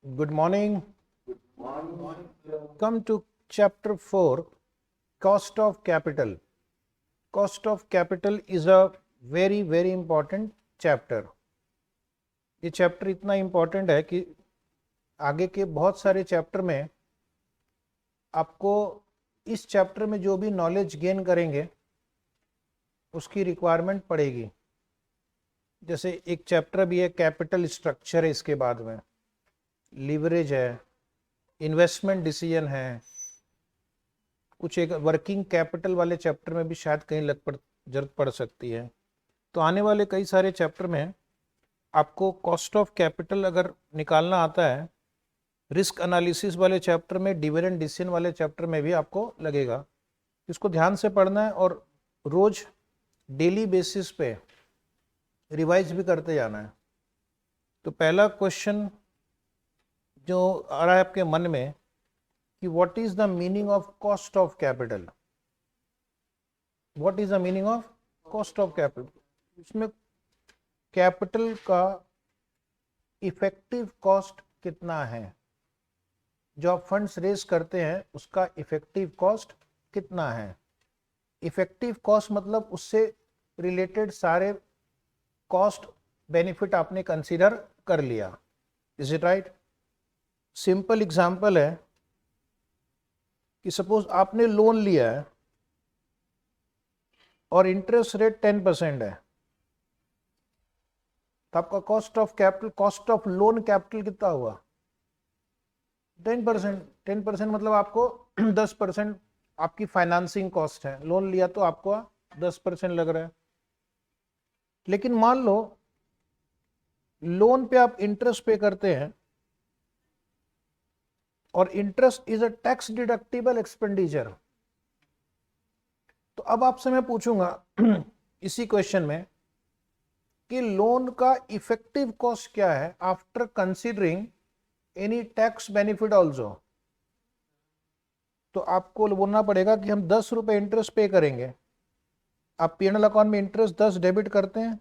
Good morning. Come to chapter 4, cost of capital. Cost of capital is a very important chapter. ये chapter इतना important है कि आगे के बहुत सारे चैप्टर में आपको इस चैप्टर में जो भी नॉलेज गेन करेंगे उसकी रिक्वायरमेंट पड़ेगी. जैसे एक चैप्टर भी है, कैपिटल स्ट्रक्चर है, इसके बाद में लीवरेज है, इन्वेस्टमेंट डिसीजन है, कुछ एक वर्किंग कैपिटल वाले चैप्टर में भी शायद कहीं जरूरत पड़ सकती है. तो आने वाले कई सारे चैप्टर में आपको कॉस्ट ऑफ कैपिटल अगर निकालना आता है, रिस्क एनालिसिस वाले चैप्टर में, डिविडेंड डिसीजन वाले चैप्टर में भी आपको लगेगा. इसको ध्यान से पढ़ना है और रोज डेली बेसिस पे रिवाइज भी करते जाना है. तो पहला क्वेश्चन जो आ रहा है आपके मन में कि what is the meaning of cost of capital. What is the meaning of cost of capital. इसमें कैपिटल का इफेक्टिव कॉस्ट कितना है, जो आप फंड्स रेज करते हैं उसका इफेक्टिव कॉस्ट कितना है. इफेक्टिव कॉस्ट मतलब उससे रिलेटेड सारे कॉस्ट बेनिफिट आपने कंसीडर कर लिया. Is it right. Simple example है कि सपोज आपने लोन लिया है और इंटरेस्ट रेट 10% है, तो आपका cost of capital, cost of loan capital कितना हुआ? 10%. 10% मतलब आपको 10% आपकी फाइनेंसिंग कॉस्ट है. लोन लिया तो आपको 10% लग रहा है. लेकिन मान लो लोन पे आप इंटरेस्ट पे करते हैं और interest is a tax deductible expenditure. तो अब आपसे मैं पूछूंगा इसी क्वेश्चन में कि लोन का इफेक्टिव कॉस्ट क्या है after considering any tax benefit also. तो आपको बोलना पड़ेगा कि हम 10 रुपए इंटरेस्ट पे करेंगे. आप पीएनएल अकाउंट में इंटरेस्ट 10 डेबिट करते हैं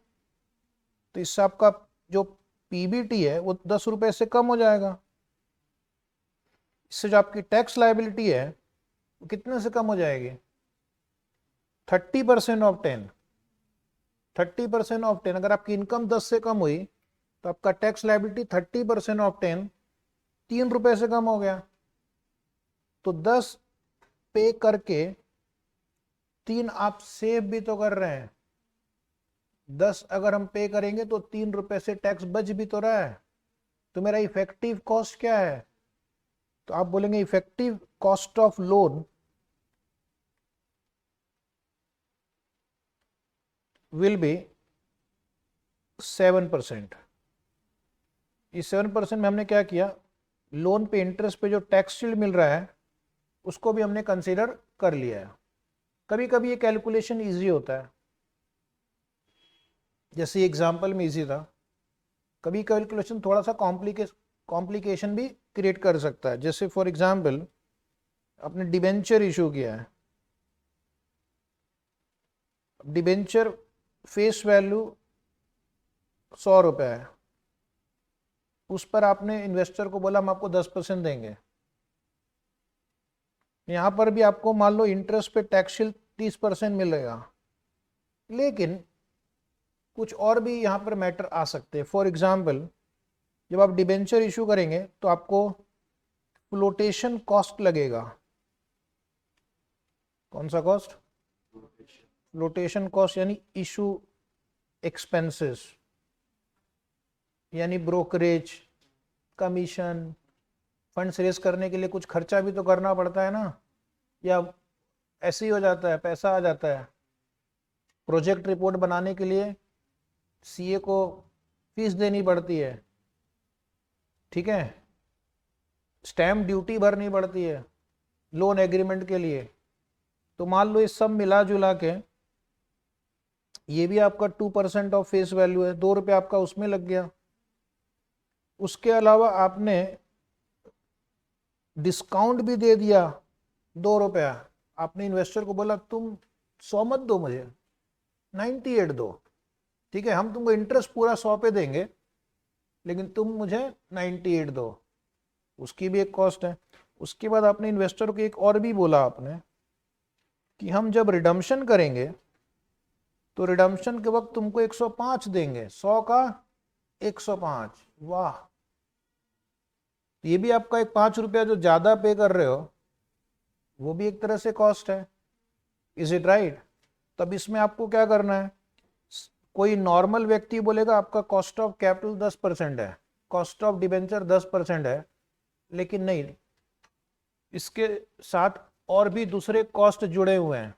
तो इससे आपका जो पीबीटी है वो 10 रुपए से कम हो जाएगा. इससे जो आपकी टैक्स लायबिलिटी है वो कितने से कम हो जाएगी? 30% ऑफ 10. 30% ऑफ 10. अगर आपकी इनकम 10 से कम हुई तो आपका टैक्स लायबिलिटी 30% ऑफ 10 3 रुपए से कम हो गया. तो 10 पे करके 3 आप सेव भी तो कर रहे हैं. 10 अगर हम पे करेंगे तो 3 रुपए से टैक्स बच भी तो रहा है. तो मेरा इफेक्टिव कॉस्ट क्या है? तो आप बोलेंगे effective cost of loan will be 7%. इस 7% में हमने क्या किया, लोन पे इंटरेस्ट पे जो टैक्स शील्ड मिल रहा है उसको भी हमने कंसीडर कर लिया है. कभी कभी ये कैलकुलेशन इजी होता है, जैसे एग्जांपल में इजी था. कभी कैलकुलेशन थोड़ा सा कॉम्प्लिकेशन भी क्रिएट कर सकता है. जैसे फॉर एग्जांपल आपने डिबेंचर इशू किया है. डिबेंचर फेस वैल्यू 100 रुपये है. उस पर आपने इन्वेस्टर को बोला हम आपको 10% देंगे. यहां पर भी आपको मान लो इंटरेस्ट पे टैक्स शील्ड 30% मिलेगा. लेकिन कुछ और भी यहां पर मैटर आ सकते हैं. फॉर एग्जाम्पल जब आप डिबेंचर इशू करेंगे तो आपको फ्लोटेशन कॉस्ट लगेगा. कौन सा कॉस्ट? फ्लोटेशन कॉस्ट यानी इशू एक्सपेंसेस, यानी ब्रोकरेज, कमीशन. फंड्स रेज करने के लिए कुछ खर्चा भी तो करना पड़ता है ना, या ऐसे ही हो जाता है, पैसा आ जाता है. प्रोजेक्ट रिपोर्ट बनाने के लिए सीए को फीस देनी पड़ती है, ठीक है. स्टैम्प ड्यूटी भरनी पड़ती है लोन एग्रीमेंट के लिए. तो मान लो ये सब मिला जुला के ये भी आपका 2% ऑफ फेस वैल्यू है. 2 रुपये आपका उसमें लग गया. उसके अलावा आपने डिस्काउंट भी दे दिया 2 रुपया. आपने इन्वेस्टर को बोला तुम 100 मत दो, मुझे 98 दो. ठीक है, हम तुमको इंटरेस्ट पूरा 100 पे देंगे लेकिन तुम मुझे 98 दो. उसकी भी एक कॉस्ट है। उसके बाद आपने इन्वेस्टर को एक और भी बोला आपने कि हम जब रिडम्पशन करेंगे तो रिडम्पशन के वक्त तुमको 105 देंगे, 100 का 105। वाह, ये भी आपका एक 5 रुपया जो ज्यादा पे कर रहे हो वो भी एक तरह से कॉस्ट है। Is it right? तब इसमें आपको क्या करना है, कोई नॉर्मल व्यक्ति बोलेगा आपका कॉस्ट ऑफ कैपिटल 10% है, कॉस्ट ऑफ डिबेंचर 10% है, लेकिन नहीं, इसके साथ और भी दूसरे कॉस्ट जुड़े हुए हैं,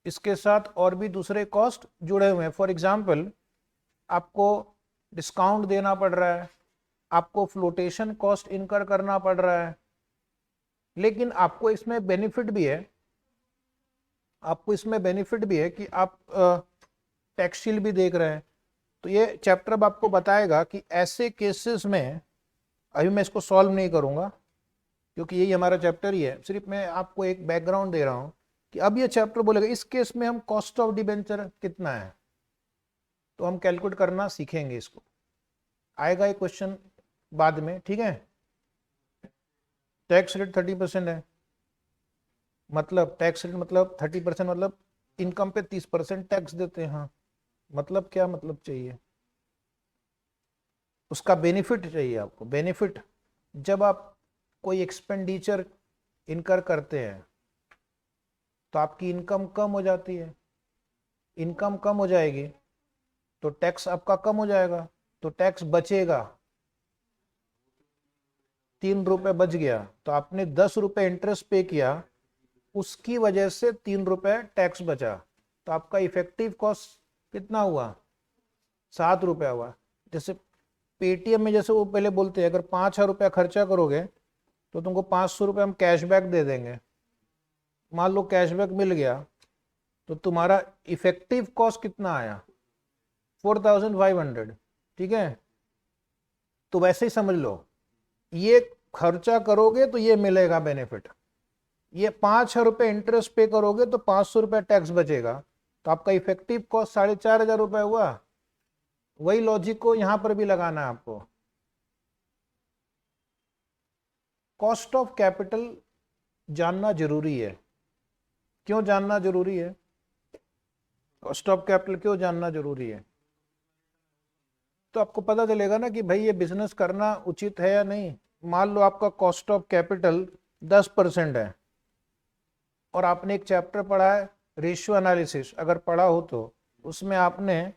इसके साथ और भी दूसरे कॉस्ट जुड़े हुए हैं। फॉर एग्जाम्पल, आपको डिस्काउंट देना पड़ रहा है, आपको फ्लोटेशन कॉस्ट इनकर करना पड़ रहा है, लेकिन आपको इसमें बेनिफिट भी है, आपको इसमें बेनिफिट भी है कि आप टैक्स शील्ड भी देख रहे हैं। तो ये चैप्टर अब आपको बताएगा कि ऐसे केसेस में, अभी मैं इसको सॉल्व नहीं करूंगा क्योंकि यही हमारा चैप्टर ही है, सिर्फ मैं आपको एक बैकग्राउंड दे रहा हूं कि अब ये चैप्टर बोलेगा इस केस में हम कॉस्ट ऑफ डिबेंचर कितना है, तो हम कैलकुलेट करना सीखेंगे। इसको आएगा एक क्वेश्चन बाद में, ठीक है। टैक्स रेट 30% है, मतलब टैक्स रेट मतलब 30% मतलब इनकम पे 30% टैक्स देते हैं। हाँ, मतलब क्या मतलब चाहिए, उसका बेनिफिट चाहिए आपको। बेनिफिट, जब आप कोई एक्सपेंडिचर इनकर करते हैं तो आपकी इनकम कम हो जाती है, इनकम कम हो जाएगी तो टैक्स आपका कम हो जाएगा, तो टैक्स बचेगा। 3 रुपए बच गया तो आपने 10 रुपए इंटरेस्ट पे किया, उसकी वजह से 3 रुपए टैक्स बचा, तो आपका इफेक्टिव कॉस्ट कितना हुआ, 7 रुपया हुआ। जैसे पेटीएम में जैसे वो पहले बोलते हैं अगर 5,000 रुपया खर्चा करोगे तो तुमको 500 रुपये हम कैशबैक दे देंगे। मान लो कैशबैक मिल गया तो तुम्हारा इफेक्टिव कॉस्ट कितना आया, 4,500, ठीक है। तो वैसे ही समझ लो, ये खर्चा करोगे तो ये मिलेगा बेनिफिट, ये 5,000 रुपये इंटरेस्ट पे करोगे तो 500 रुपये टैक्स बचेगा, तो आपका इफेक्टिव कॉस्ट 4,500 हुआ। वही लॉजिक को यहां पर भी लगाना है आपको। कॉस्ट ऑफ कैपिटल जानना जरूरी है। क्यों जानना जरूरी है, कॉस्ट ऑफ कैपिटल क्यों जानना जरूरी है? तो आपको पता चलेगा ना कि भाई ये बिजनेस करना उचित है या नहीं। मान लो आपका कॉस्ट ऑफ कैपिटल 10% है और आपने एक चैप्टर पढ़ा है रेशियो एनालिसिस, अगर पढ़ा हो तो उसमें आपने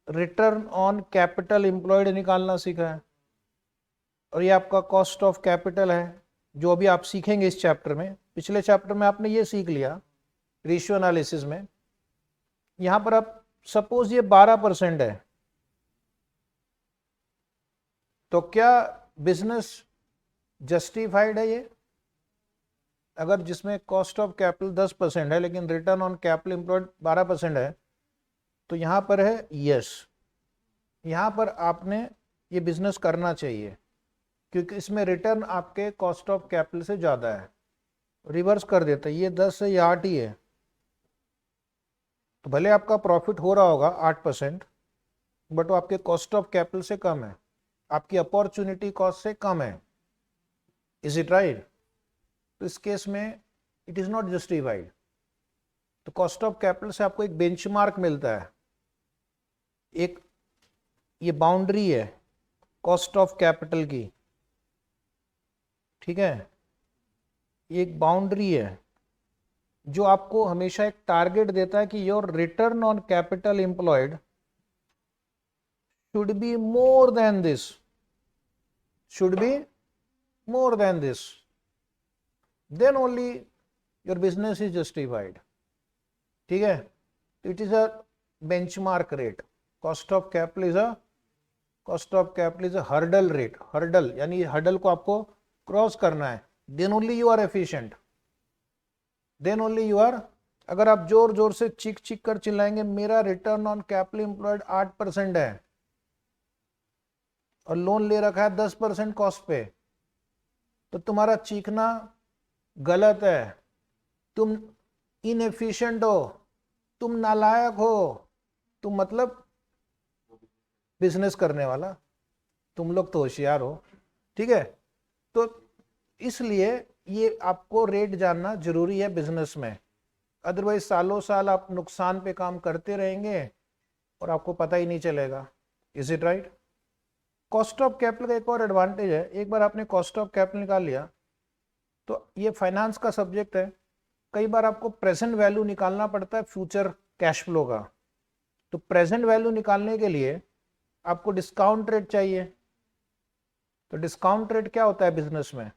रिटर्न ऑन कैपिटल एम्प्लॉयड निकालना सीखा है, और ये आपका कॉस्ट ऑफ कैपिटल है जो अभी आप सीखेंगे इस चैप्टर में। पिछले चैप्टर में आपने ये सीख लिया रेशियो एनालिसिस में। यहां पर आप सपोज ये 12% है, तो क्या बिजनेस जस्टिफाइड है ये? अगर जिसमें कॉस्ट ऑफ कैपिटल 10% है लेकिन रिटर्न ऑन कैपिटल एम्प्लॉयड 12% है, तो यहां पर है यस, यहां पर आपने ये बिजनेस करना चाहिए क्योंकि इसमें रिटर्न आपके कॉस्ट ऑफ कैपिटल से ज्यादा है। रिवर्स कर देता है, ये 10 है ये 8 ही है, तो भले आपका प्रॉफिट हो रहा होगा 8%, बट वो आपके कॉस्ट ऑफ कैपिटल से कम है, आपकी अपॉर्चुनिटी कॉस्ट से कम है। Is it right? तो इस केस में इट इज नॉट जस्टिफाइड। तो कॉस्ट ऑफ कैपिटल से आपको एक बेंचमार्क मिलता है, एक ये बाउंड्री है कॉस्ट ऑफ कैपिटल की, ठीक है। ये एक बाउंड्री है जो आपको हमेशा एक टारगेट देता है कि your return on capital employed should be more than this, should be more than this, then only your business is justified, ठीक है। It is a benchmark rate, cost of capital is a cost of capital is a hurdle rate, hurdle यानी hurdle को आपको cross करना है, then only you are efficient, then only you are. अगर आप जोर जोर से चीख चीख कर चिल्लाएंगे मेरा रिटर्न ऑन कैपिटल एम्प्लॉयड 8% है और लोन ले रखा है 10% कॉस्ट पे, तो तुम्हारा चीखना गलत है, तुम इनएफिशिएंट हो, तुम नालायक हो, तुम मतलब बिजनेस करने वाला, तुम लोग तो होशियार हो, ठीक है। तो इसलिए ये आपको रेट जानना जरूरी है बिजनेस में, अदरवाइज सालों साल आप नुकसान पे काम करते रहेंगे और आपको पता ही नहीं चलेगा। Is it right? Cost of capital का एक और एडवांटेज है, एक बार आपने कॉस्ट ऑफ कैपिटल निकाल लिया तो ये फाइनेंस का सब्जेक्ट है, कई बार आपको प्रेजेंट वैल्यू निकालना पड़ता है फ्यूचर कैश फ्लो का। तो प्रेजेंट वैल्यू निकालने के लिए आपको डिस्काउंट रेट चाहिए। तो डिस्काउंट रेट क्या होता है बिजनेस में?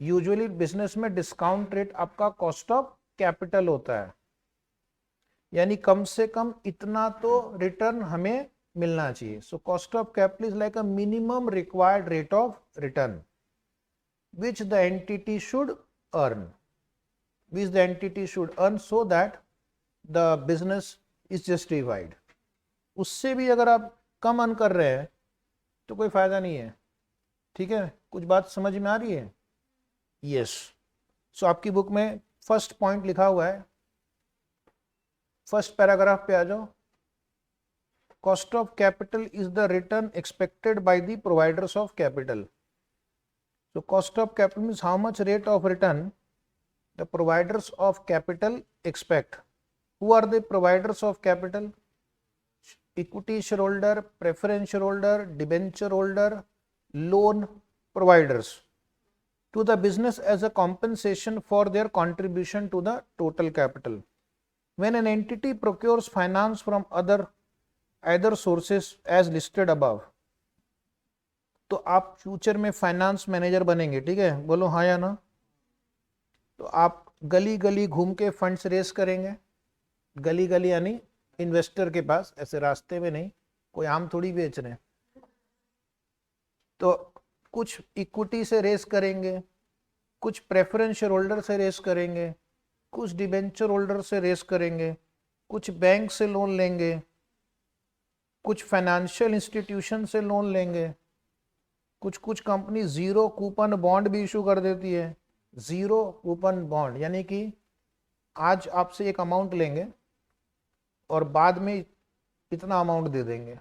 यूजुअली बिजनेस में डिस्काउंट रेट आपका कॉस्ट ऑफ कैपिटल होता है, यानी कम से कम इतना तो रिटर्न हमें मिलना चाहिए। सो cost of capital is like a minimum required rate of return which the entity should earn, so that the business is justified. उससे भी अगर आप कम अर्न कर रहे हैं तो कोई फायदा नहीं है। ठीक है, कुछ बात समझ में आ रही है? यस। सो आपकी बुक में फर्स्ट पॉइंट लिखा हुआ है, फर्स्ट पैराग्राफ पे आ जाओ। Cost of capital is the return expected by the providers of capital. So cost of capital means how much rate of return the providers of capital expect. Who are the providers of capital? Equity shareholder, preference shareholder, debenture holder, loan providers to the business as a compensation for their contribution to the total capital. When an entity procures finance from either sources as listed above, तो आप future में finance manager बनेंगे, ठीक है, बोलो हाँ या ना। तो आप गली गली घूम के फंड्स रेस करेंगे, गली गली यानी इन्वेस्टर के पास, ऐसे रास्ते में नहीं, कोई आम थोड़ी बेच रहे हैं। तो कुछ इक्विटी से रेस करेंगे, कुछ प्रेफरेंस शेयर होल्डर से रेस करेंगे, कुछ डिबेंचर होल्डर से रेस करेंगे, कुछ बैंक से लोन लेंगे, कुछ फाइनेंशियल इंस्टीट्यूशन से लोन लेंगे, कुछ कंपनी जीरो कूपन बॉन्ड भी इशू कर देती है। जीरो कूपन बॉन्ड यानी कि आज आपसे एक अमाउंट लेंगे और बाद में इतना अमाउंट दे देंगे।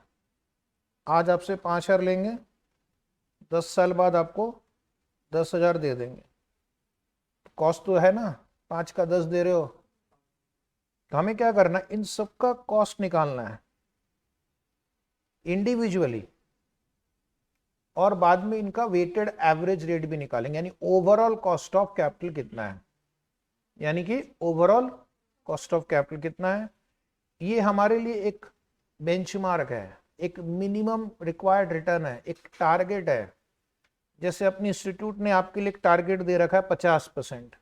आज आपसे 5,000 लेंगे, 10 साल बाद आपको 10,000 दे देंगे। कॉस्ट तो है ना, 5 का 10 दे रहे हो। तो हमें क्या करना है, इन सबका कॉस्ट निकालना है इंडिविजुअली और बाद में इनका वेटेड एवरेज रेट भी निकालेंगे, यानी ओवरऑल कॉस्ट ऑफ कैपिटल कितना है, यानी कि ओवरऑल कॉस्ट ऑफ कैपिटल कितना है। ये हमारे लिए एक बेंचमार्क है, एक मिनिमम रिक्वायर्ड रिटर्न है, एक टारगेट है। जैसे अपनी इंस्टीट्यूट ने आपके लिए एक टारगेट दे रखा है 50%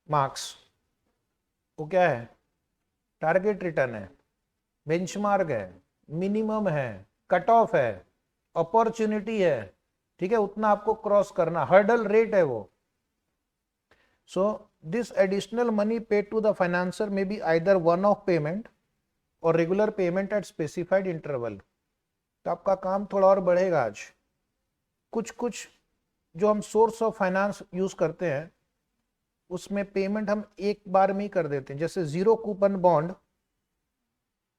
मार्क्स, वो क्या है, टारगेट रिटर्न है, बेंचमार्क है, मिनिमम है, कट ऑफ है, अपॉर्चुनिटी है, ठीक है, उतना आपको क्रॉस करना, हर्डल रेट है वो। So this additional money paid to the financer may be either one off payment or regular payment at specified interval. तो आपका काम थोड़ा और बढ़ेगा आज। कुछ जो हम सोर्स ऑफ फाइनेंस यूज करते हैं उसमें पेमेंट हम एक बार में ही कर देते हैं, जैसे जीरो कूपन बॉन्ड,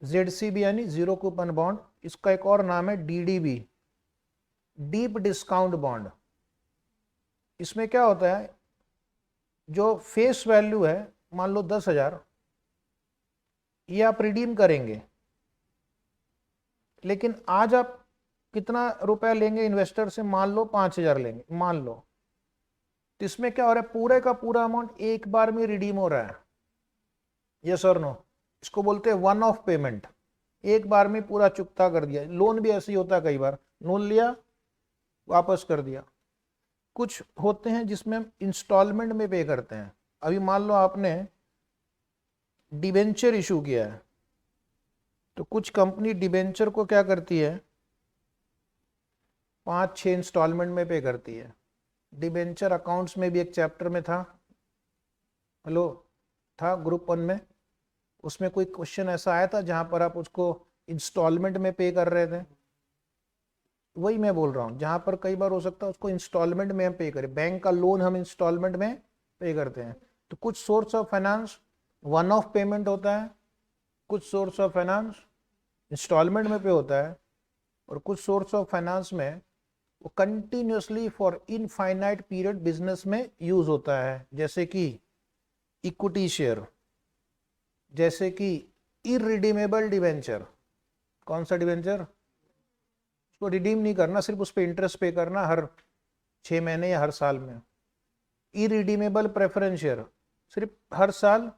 ZCB यानी जीरो कूपन बॉन्ड, इसका एक और नाम है DDB, डीप डिस्काउंट बॉन्ड। इसमें क्या होता है, जो फेस वैल्यू है मान लो 10,000, ये आप रिडीम करेंगे, लेकिन आज आप कितना रुपया लेंगे इन्वेस्टर से, मान लो 5,000 लेंगे, मान लो। तो इसमें क्या हो रहा है, पूरे का पूरा अमाउंट एक बार में रिडीम हो रहा है, यस और नो। इसको बोलते हैं वन ऑफ पेमेंट, एक बार में पूरा चुकता कर दिया। लोन भी ऐसे ही होता है, कई बार लोन लिया वापस कर दिया। कुछ होते हैं जिसमें हम इंस्टॉलमेंट में पे करते हैं। अभी मान लो आपने डिबेंचर इशू किया है, तो कुछ कंपनी डिबेंचर को क्या करती है, 5-6 इंस्टॉलमेंट में पे करती है। डिबेंचर अकाउंट्स में भी एक चैप्टर में था, हेलो, था ग्रुप 1 में, उसमें कोई क्वेश्चन ऐसा आया था जहां पर आप उसको इंस्टॉलमेंट में पे कर रहे थे। वही मैं बोल रहा हूँ, जहां पर कई बार हो सकता है उसको इंस्टॉलमेंट में हम पे करें, बैंक का लोन हम इंस्टॉलमेंट में पे करते हैं। तो कुछ source of finance one off payment होता है, कुछ सोर्स ऑफ फाइनेंस इंस्टॉलमेंट में पे होता है, और कुछ सोर्स ऑफ फाइनेंस में वो continuously for infinite period business में यूज होता है, जैसे कि इक्विटी शेयर, जैसे कि इरिडीमेबल डिवेंचर। कौन सा डिवेंचर? उसको रिडीम नहीं करना, सिर्फ उस पर इंटरेस्ट पे करना हर 6 महीने या हर साल में। इरिडीमेबल प्रेफरेंस शेयर, सिर्फ हर साल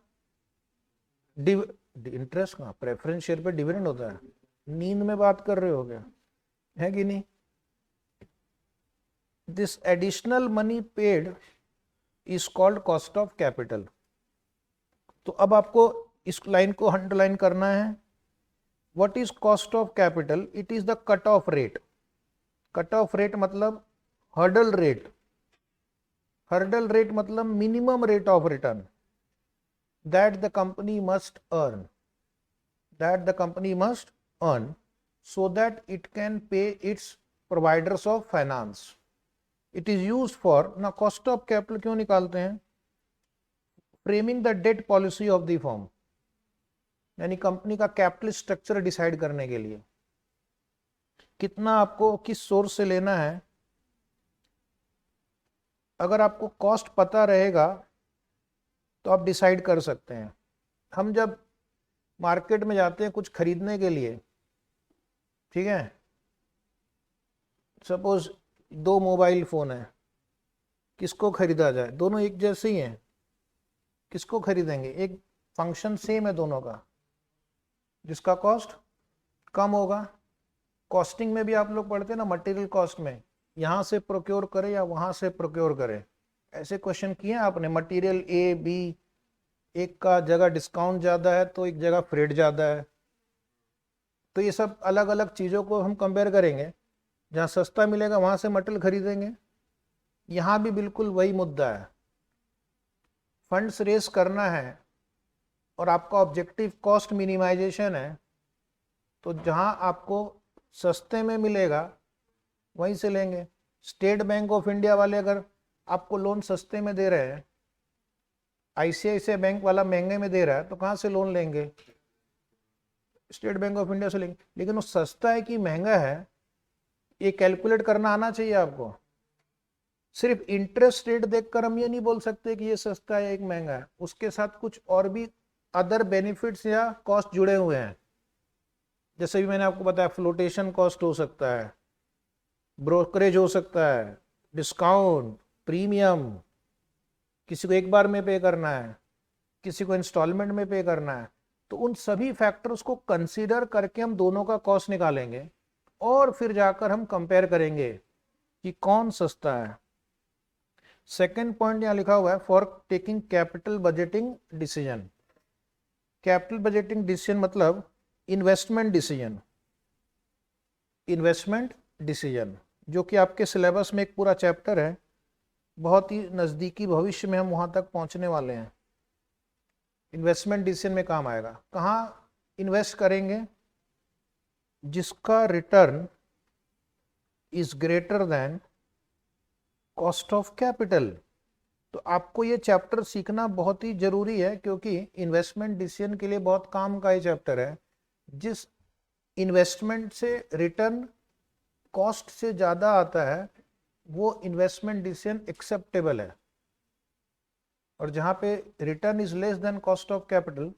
इंटरेस्ट कहाँ, प्रेफरेंस शेयर पे डिविडेंड होता है। नींद में बात कर रहे हो क्या, है कि नहीं? This additional money paid is called cost of capital. तो अब आपको इस लाइन को अंडरलाइन करना है। What is cost of capital? It is the cut off rate. Cut off rate मतलब हर्डल रेट। हर्डल रेट मतलब minimum rate of return that the company must earn, so that it can pay its providers of finance. It is used for, ना cost of capital क्यों निकालते हैं? Framing the debt policy of the firm, यानी company का capital structure decide करने के लिए कितना आपको किस सोर्स से लेना है। अगर आपको कॉस्ट पता रहेगा तो आप डिसाइड कर सकते हैं। हम जब मार्केट में जाते हैं कुछ खरीदने के लिए, ठीक है, सपोज 2 मोबाइल फोन है, किसको खरीदा जाए? दोनों एक जैसे ही हैं, किसको खरीदेंगे? एक फंक्शन सेम है दोनों का, जिसका कॉस्ट कम होगा। कॉस्टिंग में भी आप लोग पढ़ते हैं ना, मटेरियल कॉस्ट में, यहाँ से प्रोक्योर करें या वहाँ से प्रोक्योर करें, ऐसे क्वेश्चन किए आपने। मटेरियल ए बी, एक का जगह डिस्काउंट ज़्यादा है तो एक जगह फ्रेट ज़्यादा है, तो ये सब अलग अलग चीज़ों को हम कंपेयर करेंगे। जहाँ सस्ता मिलेगा वहाँ से मटेरियल खरीदेंगे। यहाँ भी बिल्कुल वही मुद्दा है। फंड्स रेस करना है और आपका ऑब्जेक्टिव कॉस्ट मिनिमाइजेशन है, तो जहाँ आपको सस्ते में मिलेगा वहीं से लेंगे। स्टेट बैंक ऑफ इंडिया वाले अगर आपको लोन सस्ते में दे रहे हैं, आईसीआईसीआई बैंक वाला महंगे में दे रहा है, तो कहाँ से लोन लेंगे? स्टेट बैंक ऑफ इंडिया से लेंगे। लेकिन वो सस्ता है कि महंगा है, ये कैलकुलेट करना आना चाहिए आपको। सिर्फ इंटरेस्ट रेट देखकर हम ये नहीं बोल सकते कि ये सस्ता है एक महंगा है, उसके साथ कुछ और भी अदर बेनिफिट्स या कॉस्ट जुड़े हुए हैं। जैसे भी मैंने आपको बताया, फ्लोटेशन कॉस्ट हो सकता है, ब्रोकरेज हो सकता है, डिस्काउंट, प्रीमियम, किसी को एक बार में पे करना है, किसी को इंस्टॉलमेंट में पे करना है। तो उन सभी फैक्टर्स को कंसीडर करके हम दोनों का कॉस्ट निकालेंगे और फिर जाकर हम कंपेयर करेंगे कि कौन सस्ता है। सेकेंड पॉइंट यहां लिखा हुआ है, for taking capital budgeting decision. Capital budgeting decision मतलब इन्वेस्टमेंट डिसीजन। इन्वेस्टमेंट डिसीजन जो कि आपके सिलेबस में एक पूरा चैप्टर है, बहुत ही नज़दीकी भविष्य में हम वहाँ तक पहुँचने वाले हैं। इन्वेस्टमेंट डिसीजन में काम आएगा। कहाँ इन्वेस्ट करेंगे? जिसका return is greater than cost of capital. तो आपको ये चैप्टर सीखना बहुत ही जरूरी है, क्योंकि इन्वेस्टमेंट डिसीजन के लिए बहुत काम का ये चैप्टर है। जिस इन्वेस्टमेंट से रिटर्न कॉस्ट से ज़्यादा आता है वो इन्वेस्टमेंट डिसीजन एक्सेप्टेबल है, और जहाँ पे return is less than cost of capital,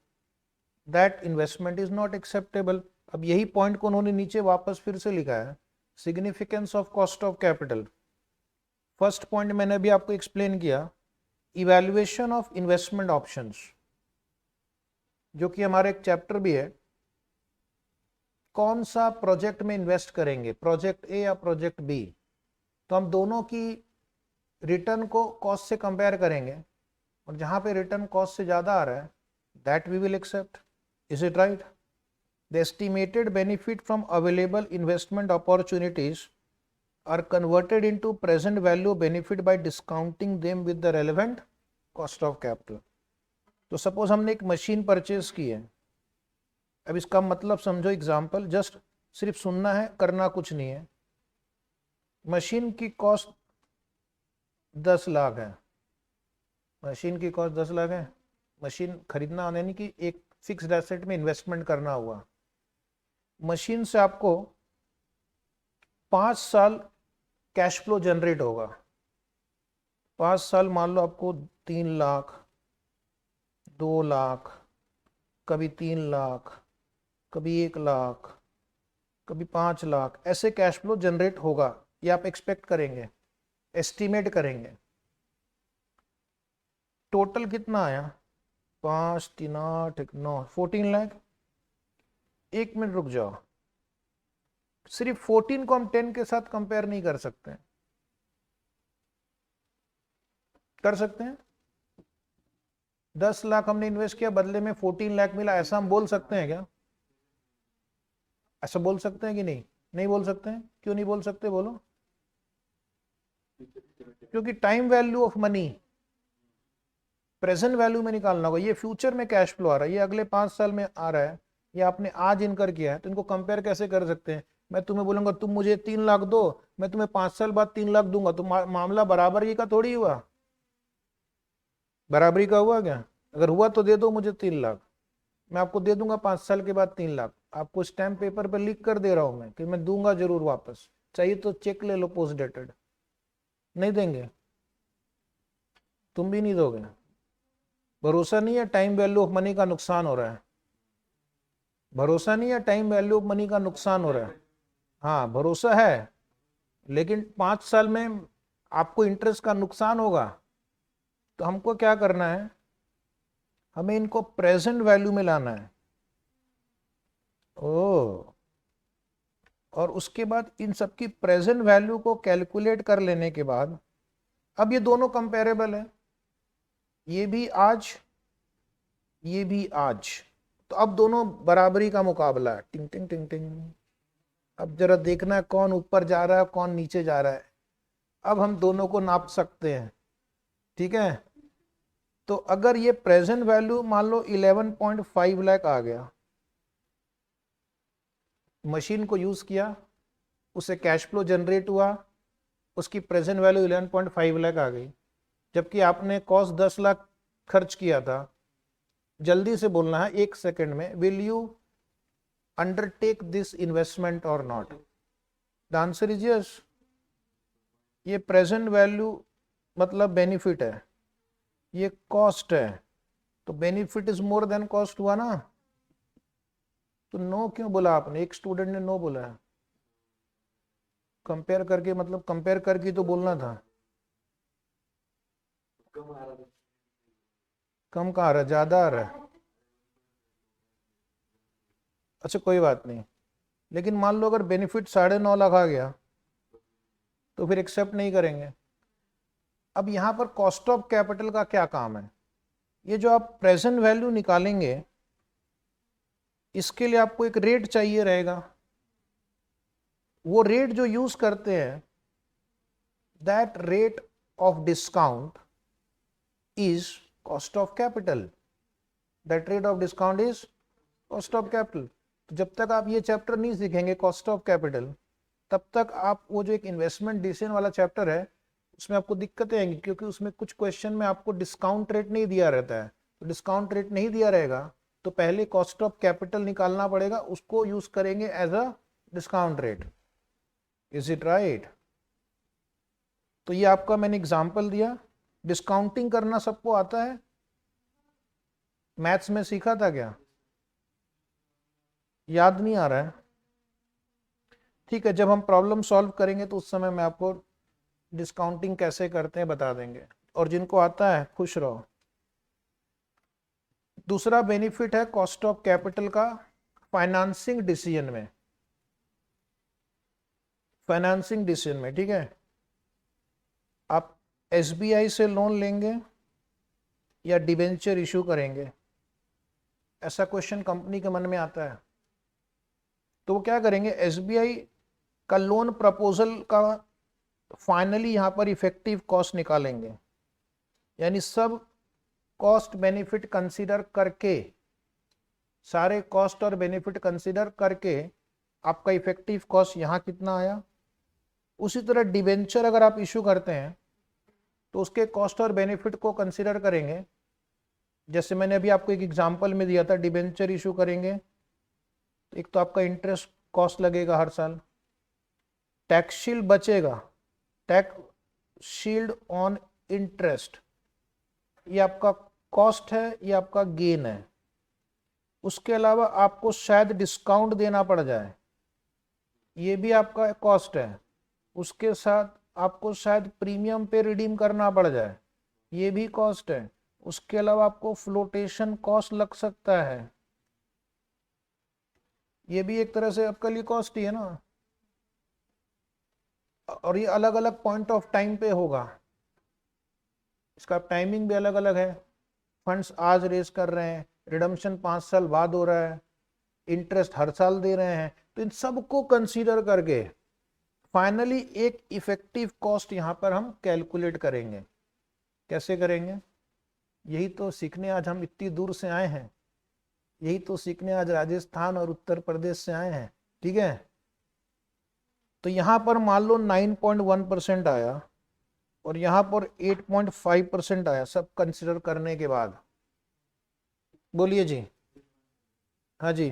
that investment is not acceptable. अब यही पॉइंट को उन्होंने नीचे वापस फिर से लिखा है, significance of cost of capital. First point मैंने अभी आपको एक्सप्लेन किया, इवैल्यूएशन ऑफ इन्वेस्टमेंट ऑप्शंस, जो कि हमारा एक चैप्टर भी है। कौन सा प्रोजेक्ट में इन्वेस्ट करेंगे, प्रोजेक्ट ए या प्रोजेक्ट बी? तो हम दोनों की रिटर्न को कॉस्ट से कंपेयर करेंगे, और जहां पे रिटर्न कॉस्ट से ज्यादा आ रहा है, that we will accept. Is it right? The estimated benefit from available investment opportunities are converted into present value benefit by discounting them with the relevant cost of capital. तो suppose हमने एक machine purchase की है। अब इसका मतलब समझो, example, just सिर्फ सुनना है, करना कुछ नहीं है। मशीन की कॉस्ट 10 लाख है। मशीन की कॉस्ट 10 लाख है। मशीन खरीदना यानी कि एक फिक्स्ड एसेट में इन्वेस्टमेंट करना हुआ। मशीन से आपको 5 साल कैश फ्लो जनरेट होगा। 5 साल मान लो आपको 3 लाख, 2 लाख, कभी 3 लाख, कभी 1 लाख, कभी 5 लाख, ऐसे कैश फ्लो जनरेट होगा। ये आप एक्सपेक्ट करेंगे, एस्टिमेट करेंगे। टोटल कितना आया? 5 3 8 1 9, 14 लाख। 1 मिनट रुक जाओ, सिर्फ 14 को हम 10 के साथ कंपेयर नहीं कर सकते। कर सकते हैं? 10 लाख हमने इन्वेस्ट किया, बदले में 14 लाख मिला, ऐसा हम बोल सकते हैं क्या? ऐसा बोल सकते हैं कि नहीं? नहीं बोल सकते हैं। क्यों नहीं बोल सकते बोलो? क्योंकि time value of money present value में निकालना होगा। ये फ्यूचर में कैश फ्लो आ रहा है, ये अगले 5 साल में आ रहा है, ये आपने आज इनकर किया है, तो इनको कंपेयर कैसे कर सकते हैं? मैं तुम्हें बोलूंगा तुम मुझे 3 लाख दो, मैं तुम्हें 5 साल बाद 3 लाख दूंगा, तो मामला बराबरी का थोड़ी हुआ। बराबरी का हुआ क्या? अगर हुआ तो दे दो मुझे 3 लाख, मैं आपको दे दूंगा 5 साल के बाद 3 लाख। आपको स्टैम्प पेपर पर लिख कर दे रहा हूं मैं कि मैं दूंगा जरूर वापस, चाहिए तो चेक ले लो पोस्ट डेटेड। नहीं देंगे? तुम भी नहीं दोगे? भरोसा नहीं है, टाइम वैल्यू ऑफ मनी का नुकसान हो रहा है। भरोसा नहीं है, टाइम वैल्यू ऑफ मनी का नुकसान हो रहा है। हाँ भरोसा है, लेकिन 5 साल में आपको इंटरेस्ट का नुकसान होगा। तो हमको क्या करना है? हमें इनको प्रेजेंट वैल्यू में लाना है। ओ, और उसके बाद इन सबकी प्रेजेंट वैल्यू को कैलकुलेट कर लेने के बाद, अब ये दोनों कंपेरेबल है, ये भी आज, ये भी आज, तो अब दोनों बराबरी का मुकाबला है। टिंग टिंग टिंग टिंग। अब जरा देखना है कौन ऊपर जा रहा है कौन नीचे जा रहा है। अब हम दोनों को नाप सकते हैं, ठीक है? तो अगर ये प्रेजेंट वैल्यू मान लो 11.5 लाख आ गया, मशीन को यूज किया, उससे कैश फ्लो जनरेट हुआ, उसकी प्रेजेंट वैल्यू 11.5 लाख आ गई, जबकि आपने कॉस्ट 10 लाख खर्च किया था। जल्दी से बोलना है 1 सेकंड में, will you undertake this investment or not? The answer is yes. ये प्रेजेंट वैल्यू मतलब बेनिफिट है, ये कॉस्ट है, तो benefit is more than cost हुआ ना। तो नो क्यों बोला आपने? एक स्टूडेंट ने नो बोला है। कंपेयर करके मतलब कंपेयर करके तो बोलना था। कम कहाँ आ रहा है, ज्यादा आ रहा है? अच्छा कोई बात नहीं, लेकिन मान लो अगर बेनिफिट 9.5 लाख आ गया तो फिर एक्सेप्ट नहीं करेंगे। अब यहां पर कॉस्ट ऑफ कैपिटल का क्या काम है? ये जो आप प्रेजेंट वैल्यू निकालेंगे, इसके लिए आपको एक रेट चाहिए रहेगा। वो रेट जो यूज करते हैं, that rate of discount is cost of capital. That rate of discount is cost of capital. तो जब तक आप ये चैप्टर नहीं सीखेंगे कॉस्ट ऑफ कैपिटल, तब तक आप वो जो एक इन्वेस्टमेंट डिसीजन वाला चैप्टर है उसमें आपको दिक्कतें आएंगी, क्योंकि उसमें कुछ क्वेश्चन में आपको डिस्काउंट रेट नहीं दिया रहता है। तो डिस्काउंट रेट नहीं दिया रहेगा तो पहले कॉस्ट ऑफ कैपिटल निकालना पड़ेगा, उसको यूज करेंगे as a discount rate. Is it right? तो ये आपका मैंने एग्जांपल दिया। डिस्काउंटिंग करना सबको आता है? मैथ्स में सीखा था क्या? याद नहीं आ रहा है? ठीक है, जब हम प्रॉब्लम सॉल्व करेंगे तो उस समय मैं आपको डिस्काउंटिंग कैसे करते हैं बता देंगे, और जिनको आता है खुश रहो। दूसरा बेनिफिट है कॉस्ट ऑफ कैपिटल का फाइनेंसिंग डिसीजन में। फाइनेंसिंग डिसीजन में, ठीक है, आप एसबीआई से लोन लेंगे या डिबेंचर इशू करेंगे, ऐसा क्वेश्चन कंपनी के मन में आता है। तो वो क्या करेंगे, एसबीआई का लोन प्रपोजल का फाइनली यहां पर इफेक्टिव कॉस्ट निकालेंगे, यानी सब कॉस्ट बेनिफिट कंसीडर करके, सारे कॉस्ट और बेनिफिट कंसीडर करके आपका इफेक्टिव कॉस्ट यहां कितना आया। उसी तरह डिबेंचर अगर आप इशू करते हैं तो उसके कॉस्ट और बेनिफिट को कंसीडर करेंगे। जैसे मैंने अभी आपको एक एग्जांपल में दिया था, डिबेंचर इशू करेंगे तो एक तो आपका इंटरेस्ट कॉस्ट लगेगा हर साल, टैक्स शील्ड बचेगा, टैक्स शील्ड ऑन इंटरेस्ट, ये आपका कॉस्ट है, ये आपका गेन है। उसके अलावा आपको शायद डिस्काउंट देना पड़ जाए, ये भी आपका कॉस्ट है। उसके साथ आपको शायद प्रीमियम पे रिडीम करना पड़ जाए, ये भी कॉस्ट है। उसके अलावा आपको फ्लोटेशन कॉस्ट लग सकता है, ये भी एक तरह से आपके लिए कॉस्ट ही है ना। और ये अलग अलग पॉइंट ऑफ टाइम पे होगा, इसका टाइमिंग भी अलग अलग है। फंड्स आज रेज कर रहे हैं, रिडम्पशन 5 साल बाद हो रहा है, इंटरेस्ट हर साल दे रहे हैं, तो इन सबको कंसीडर करके फाइनली एक इफेक्टिव कॉस्ट यहां पर हम कैलकुलेट करेंगे। कैसे करेंगे, यही तो सीखने आज हम इतनी दूर से आए हैं, यही तो सीखने आज राजस्थान और उत्तर प्रदेश से आए हैं। ठीक है, तो यहां पर मान लो 9.1% आया और यहां पर 8.5% आया, सब कंसिडर करने के बाद। बोलिए जी। हाँ जी,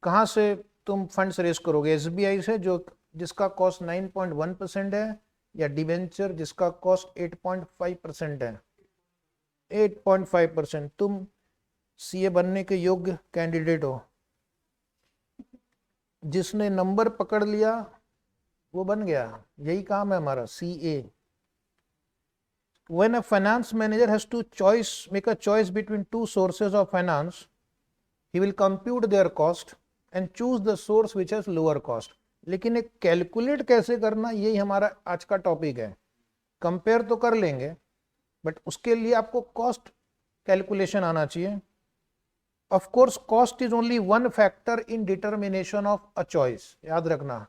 कहां से तुम फंड्स रेज करोगे, एसबीआई से जो जिसका कॉस्ट 9.1% है, या डिवेंचर जिसका कॉस्ट 8.5% है। 8.5%, तुम सीए बनने के योग्य कैंडिडेट हो, जिसने नंबर पकड़ लिया वो बन गया, यही काम है हमारा CA. When a finance manager has to make a choice between two sources of finance, he will compute their cost and choose the source which has lower cost. लेकिन एक कैलकुलेट कैसे करना, यही हमारा आज का टॉपिक है। कंपेयर तो कर लेंगे, बट उसके लिए आपको कॉस्ट कैलकुलेशन आना चाहिए। Of course cost is only one factor in determination of a choice. याद रखना,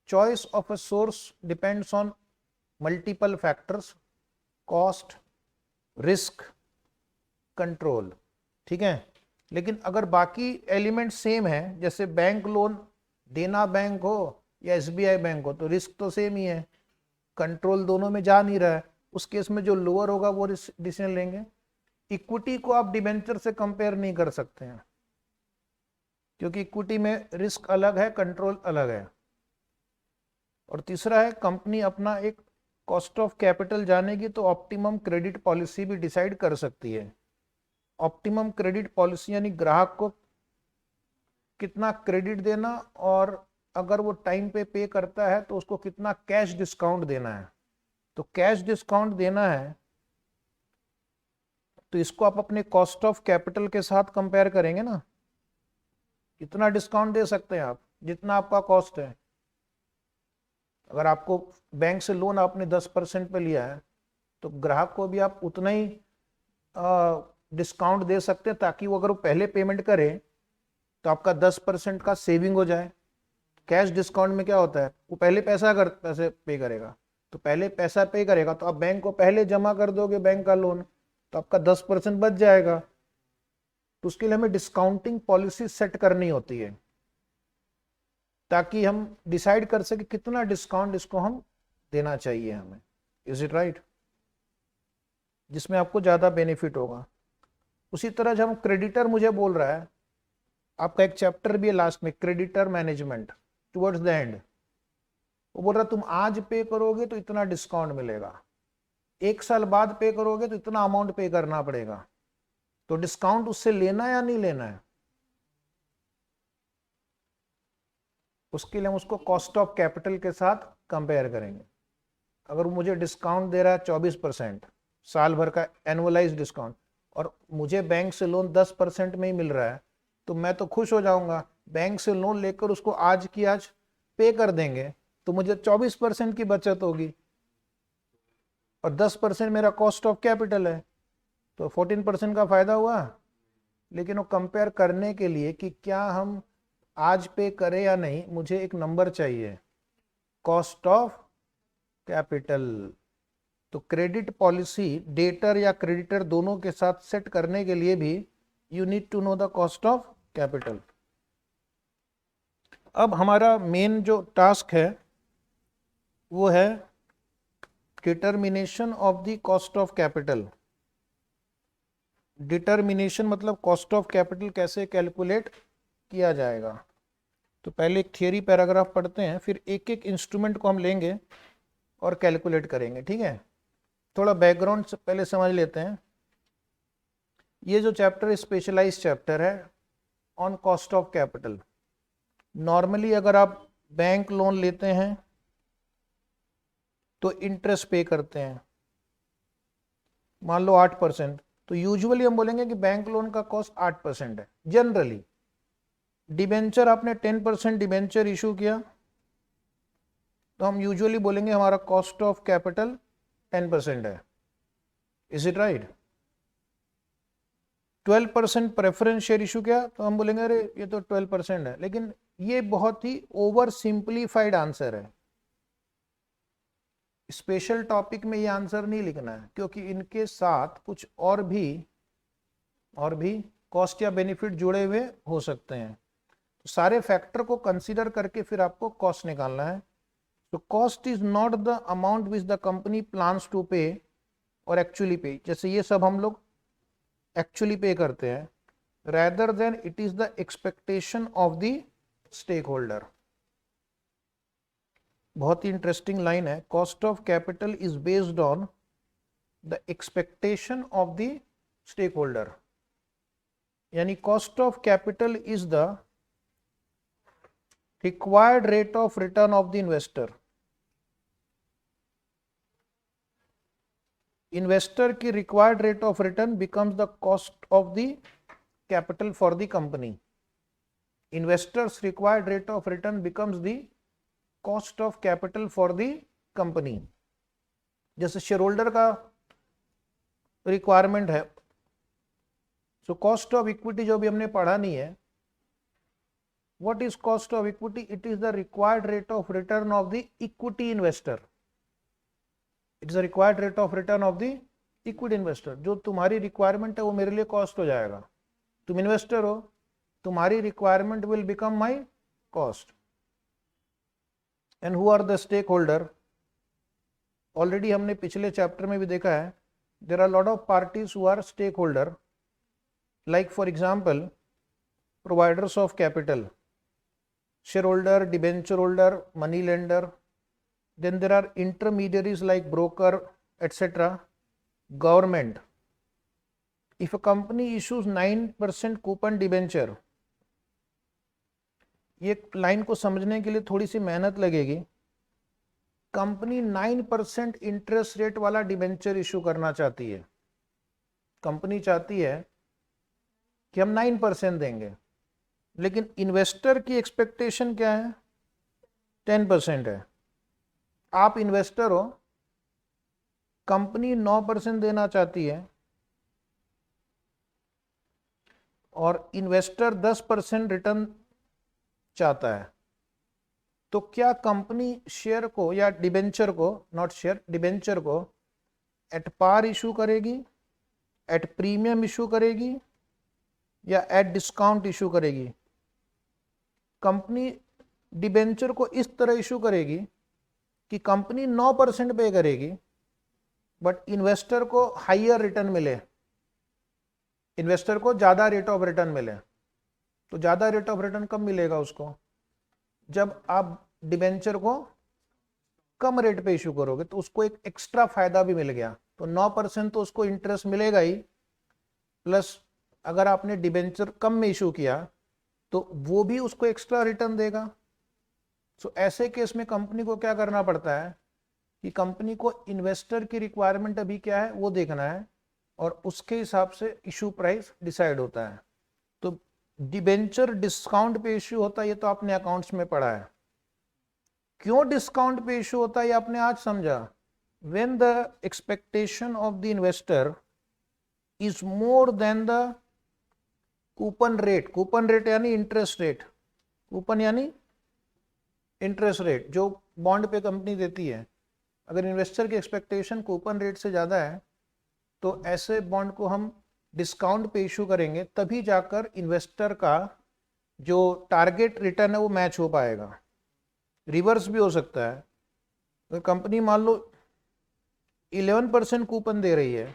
choice of a source depends on multiple factors, cost, risk, control. ठीक है, लेकिन अगर बाकी एलिमेंट सेम है, जैसे बैंक लोन देना बैंक हो या एसबीआई बैंक हो, तो रिस्क तो सेम ही है, कंट्रोल दोनों में जा नहीं रहा है, उस केस में जो लोअर होगा वो डिसीजन लेंगे। इक्विटी को आप डिबेंचर से कंपेयर नहीं कर सकते हैं, क्योंकि इक्विटी में रिस्क अलग है, कंट्रोल अलग है। और तीसरा है, कंपनी अपना एक कॉस्ट ऑफ कैपिटल जानेगी तो ऑप्टिमम क्रेडिट पॉलिसी भी डिसाइड कर सकती है। ऑप्टिमम क्रेडिट पॉलिसी यानी ग्राहक को कितना क्रेडिट देना, और अगर वो टाइम पे करता है तो उसको कितना कैश डिस्काउंट देना है। तो कैश डिस्काउंट देना है तो इसको आप अपने कॉस्ट ऑफ कैपिटल के साथ कंपेयर करेंगे ना, इतना डिस्काउंट दे सकते हैं आप जितना आपका कॉस्ट है। अगर आपको बैंक से लोन आपने 10% पे लिया है, तो ग्राहक को भी आप उतना ही डिस्काउंट दे सकते हैं, ताकि वो अगर वो पहले पेमेंट करे तो आपका 10% का सेविंग हो जाए। कैश डिस्काउंट में क्या होता है, वो पहले पैसे पे करेगा, तो पहले पैसा पे करेगा तो आप बैंक को पहले जमा कर दोगे बैंक का लोन, तो आपका 10% बच जाएगा। तो उसके लिए हमें डिस्काउंटिंग पॉलिसी सेट करनी होती है, ताकि हम डिसाइड कर सके कितना डिस्काउंट इसको हम देना चाहिए हमें। इज इट राइट, जिसमें आपको ज्यादा बेनिफिट होगा। उसी तरह जब हम क्रेडिटर मुझे बोल रहा है, आपका एक चैप्टर भी है लास्ट में, creditor management towards the end, वो बोल रहा तुम आज पे करोगे तो इतना डिस्काउंट मिलेगा, 1 साल बाद पे करोगे तो इतना अमाउंट पे करना पड़ेगा। तो डिस्काउंट उससे लेना है या नहीं लेना है, उसके लिए हम उसको कॉस्ट ऑफ कैपिटल के साथ कंपेयर करेंगे। अगर मुझे डिस्काउंट दे रहा है 24%, साल भर का एनुअलाइज डिस्काउंट, और मुझे बैंक से लोन 10% में ही मिल रहा है, तो मैं तो खुश हो जाऊंगा। बैंक से लोन लेकर उसको आज की आज पे कर देंगे तो मुझे 24% की बचत होगी, और 10% मेरा कॉस्ट ऑफ कैपिटल है, तो 14% का फायदा हुआ। लेकिन वो कंपेयर करने के लिए कि क्या हम आज पे करें या नहीं, मुझे एक नंबर चाहिए, कॉस्ट ऑफ कैपिटल। तो क्रेडिट पॉलिसी डेटर या क्रेडिटर दोनों के साथ सेट करने के लिए भी you need to know the cost of capital. अब हमारा मेन जो टास्क है वो है determination of the cost of capital. Determination मतलब कॉस्ट ऑफ कैपिटल कैसे कैलकुलेट किया जाएगा। तो पहले एक थियरी पैराग्राफ पढ़ते हैं, फिर एक एक इंस्ट्रूमेंट को हम लेंगे और कैलकुलेट करेंगे। ठीक है, थोड़ा बैकग्राउंड पहले समझ लेते हैं। ये जो चैप्टर स्पेशलाइज्ड चैप्टर है on cost of capital. Normally अगर आप बैंक लोन लेते हैं तो इंटरेस्ट पे करते हैं, मान लो 8%, तो यूजुअली हम बोलेंगे कि बैंक लोन का कॉस्ट 8% है जनरली। डिबेंचर आपने 10% डिबेंचर इशू किया तो हम यूजुअली बोलेंगे हमारा कॉस्ट ऑफ कैपिटल 10% है। Is it right? 12% preference share issue किया तो हम बोलेंगे अरे ये तो 12% है। लेकिन ये बहुत ही ओवर सिंप्लीफाइड आंसर है। स्पेशल टॉपिक में ये आंसर नहीं लिखना है, क्योंकि इनके साथ कुछ और भी कॉस्ट या बेनिफिट जुड़े हुए हो सकते हैं। तो सारे फैक्टर को कंसीडर करके फिर आपको कॉस्ट निकालना है। तो cost is not the amount which the company plans to pay और एक्चुअली पे, जैसे ये सब हम लोग एक्चुअली पे करते हैं, rather than it is the expectation of the stakeholder। बहुत ही इंटरेस्टिंग लाइन है, cost of capital is based on the expectation of the stake holder. यानी cost of capital is the required rate of return of the investor. Investor की required rate of return becomes the cost of the capital for the company. Investors required rate of return becomes the cost of capital for the company. जैसे shareholder का requirement है, so cost of equity जो भी हमने पढ़ा नहीं है, what is cost of equity? It is the required rate of return of the equity investor. It is the required rate of return of the equity investor. जो तुम्हारी requirement है वो मेरे लिए कॉस्ट हो जाएगा। तुम इन्वेस्टर हो, तुम्हारी requirement will become my cost. And who are the stake holder? Already हमने पिछले चैप्टर में भी देखा है, there are lot of parties who are stake holder, like for example providers of capital, share holder, debenture holder, money lender. Then there are intermediaries like broker, etc. Government. If a company issues 9% coupon debenture, ये line को समझने के लिए थोड़ी सी मेहनत लगेगी। Company 9% interest rate वाला debenture issue करना चाहती है। कंपनी चाहती है कि हम 9% देंगे, लेकिन इन्वेस्टर की एक्सपेक्टेशन क्या है? 10% है। आप इन्वेस्टर हो, कंपनी 9% देना चाहती है और इन्वेस्टर 10% रिटर्न चाहता है, तो क्या कंपनी शेयर को या डिबेंचर को, नॉट शेयर, डिबेंचर को एट पार इशू करेगी, एट प्रीमियम इशू करेगी या एट डिस्काउंट इशू करेगी? कंपनी डिबेंचर को इस तरह इशू करेगी कि कंपनी 9% पे करेगी बट इन्वेस्टर को हाइयर रिटर्न मिले, इन्वेस्टर को ज्यादा रेट ऑफ रिटर्न मिले। तो ज्यादा रेट ऑफ रिटर्न कब मिलेगा उसको? जब आप डिबेंचर को कम रेट पे इशू करोगे तो उसको एक एक्स्ट्रा फायदा भी मिल गया। तो 9% तो उसको इंटरेस्ट मिलेगा ही, प्लस अगर आपने डिबेंचर कम में इशू किया तो वो भी उसको एक्स्ट्रा रिटर्न देगा। सो ऐसे केस में कंपनी को क्या करना पड़ता है कि कंपनी को इन्वेस्टर की रिक्वायरमेंट अभी क्या है वो देखना है और उसके हिसाब से इशू प्राइस डिसाइड होता है। तो डिबेंचर डिस्काउंट पे इशू होता है, ये तो आपने अकाउंट्स में पढ़ा है। क्यों डिस्काउंट पे इशू होता है ये आपने आज समझा। When the expectation of the investor is more then the coupon rate. Coupon rate यानी इंटरेस्ट रेट, कूपन यानी इंटरेस्ट रेट जो बॉन्ड पे कंपनी देती है। अगर इन्वेस्टर की एक्सपेक्टेशन कूपन रेट से ज़्यादा है तो ऐसे बॉन्ड को हम डिस्काउंट पे इशू करेंगे, तभी जाकर इन्वेस्टर का जो टारगेट रिटर्न है वो मैच हो पाएगा। रिवर्स भी हो सकता है, तो कंपनी मान लो 11% कूपन दे रही है,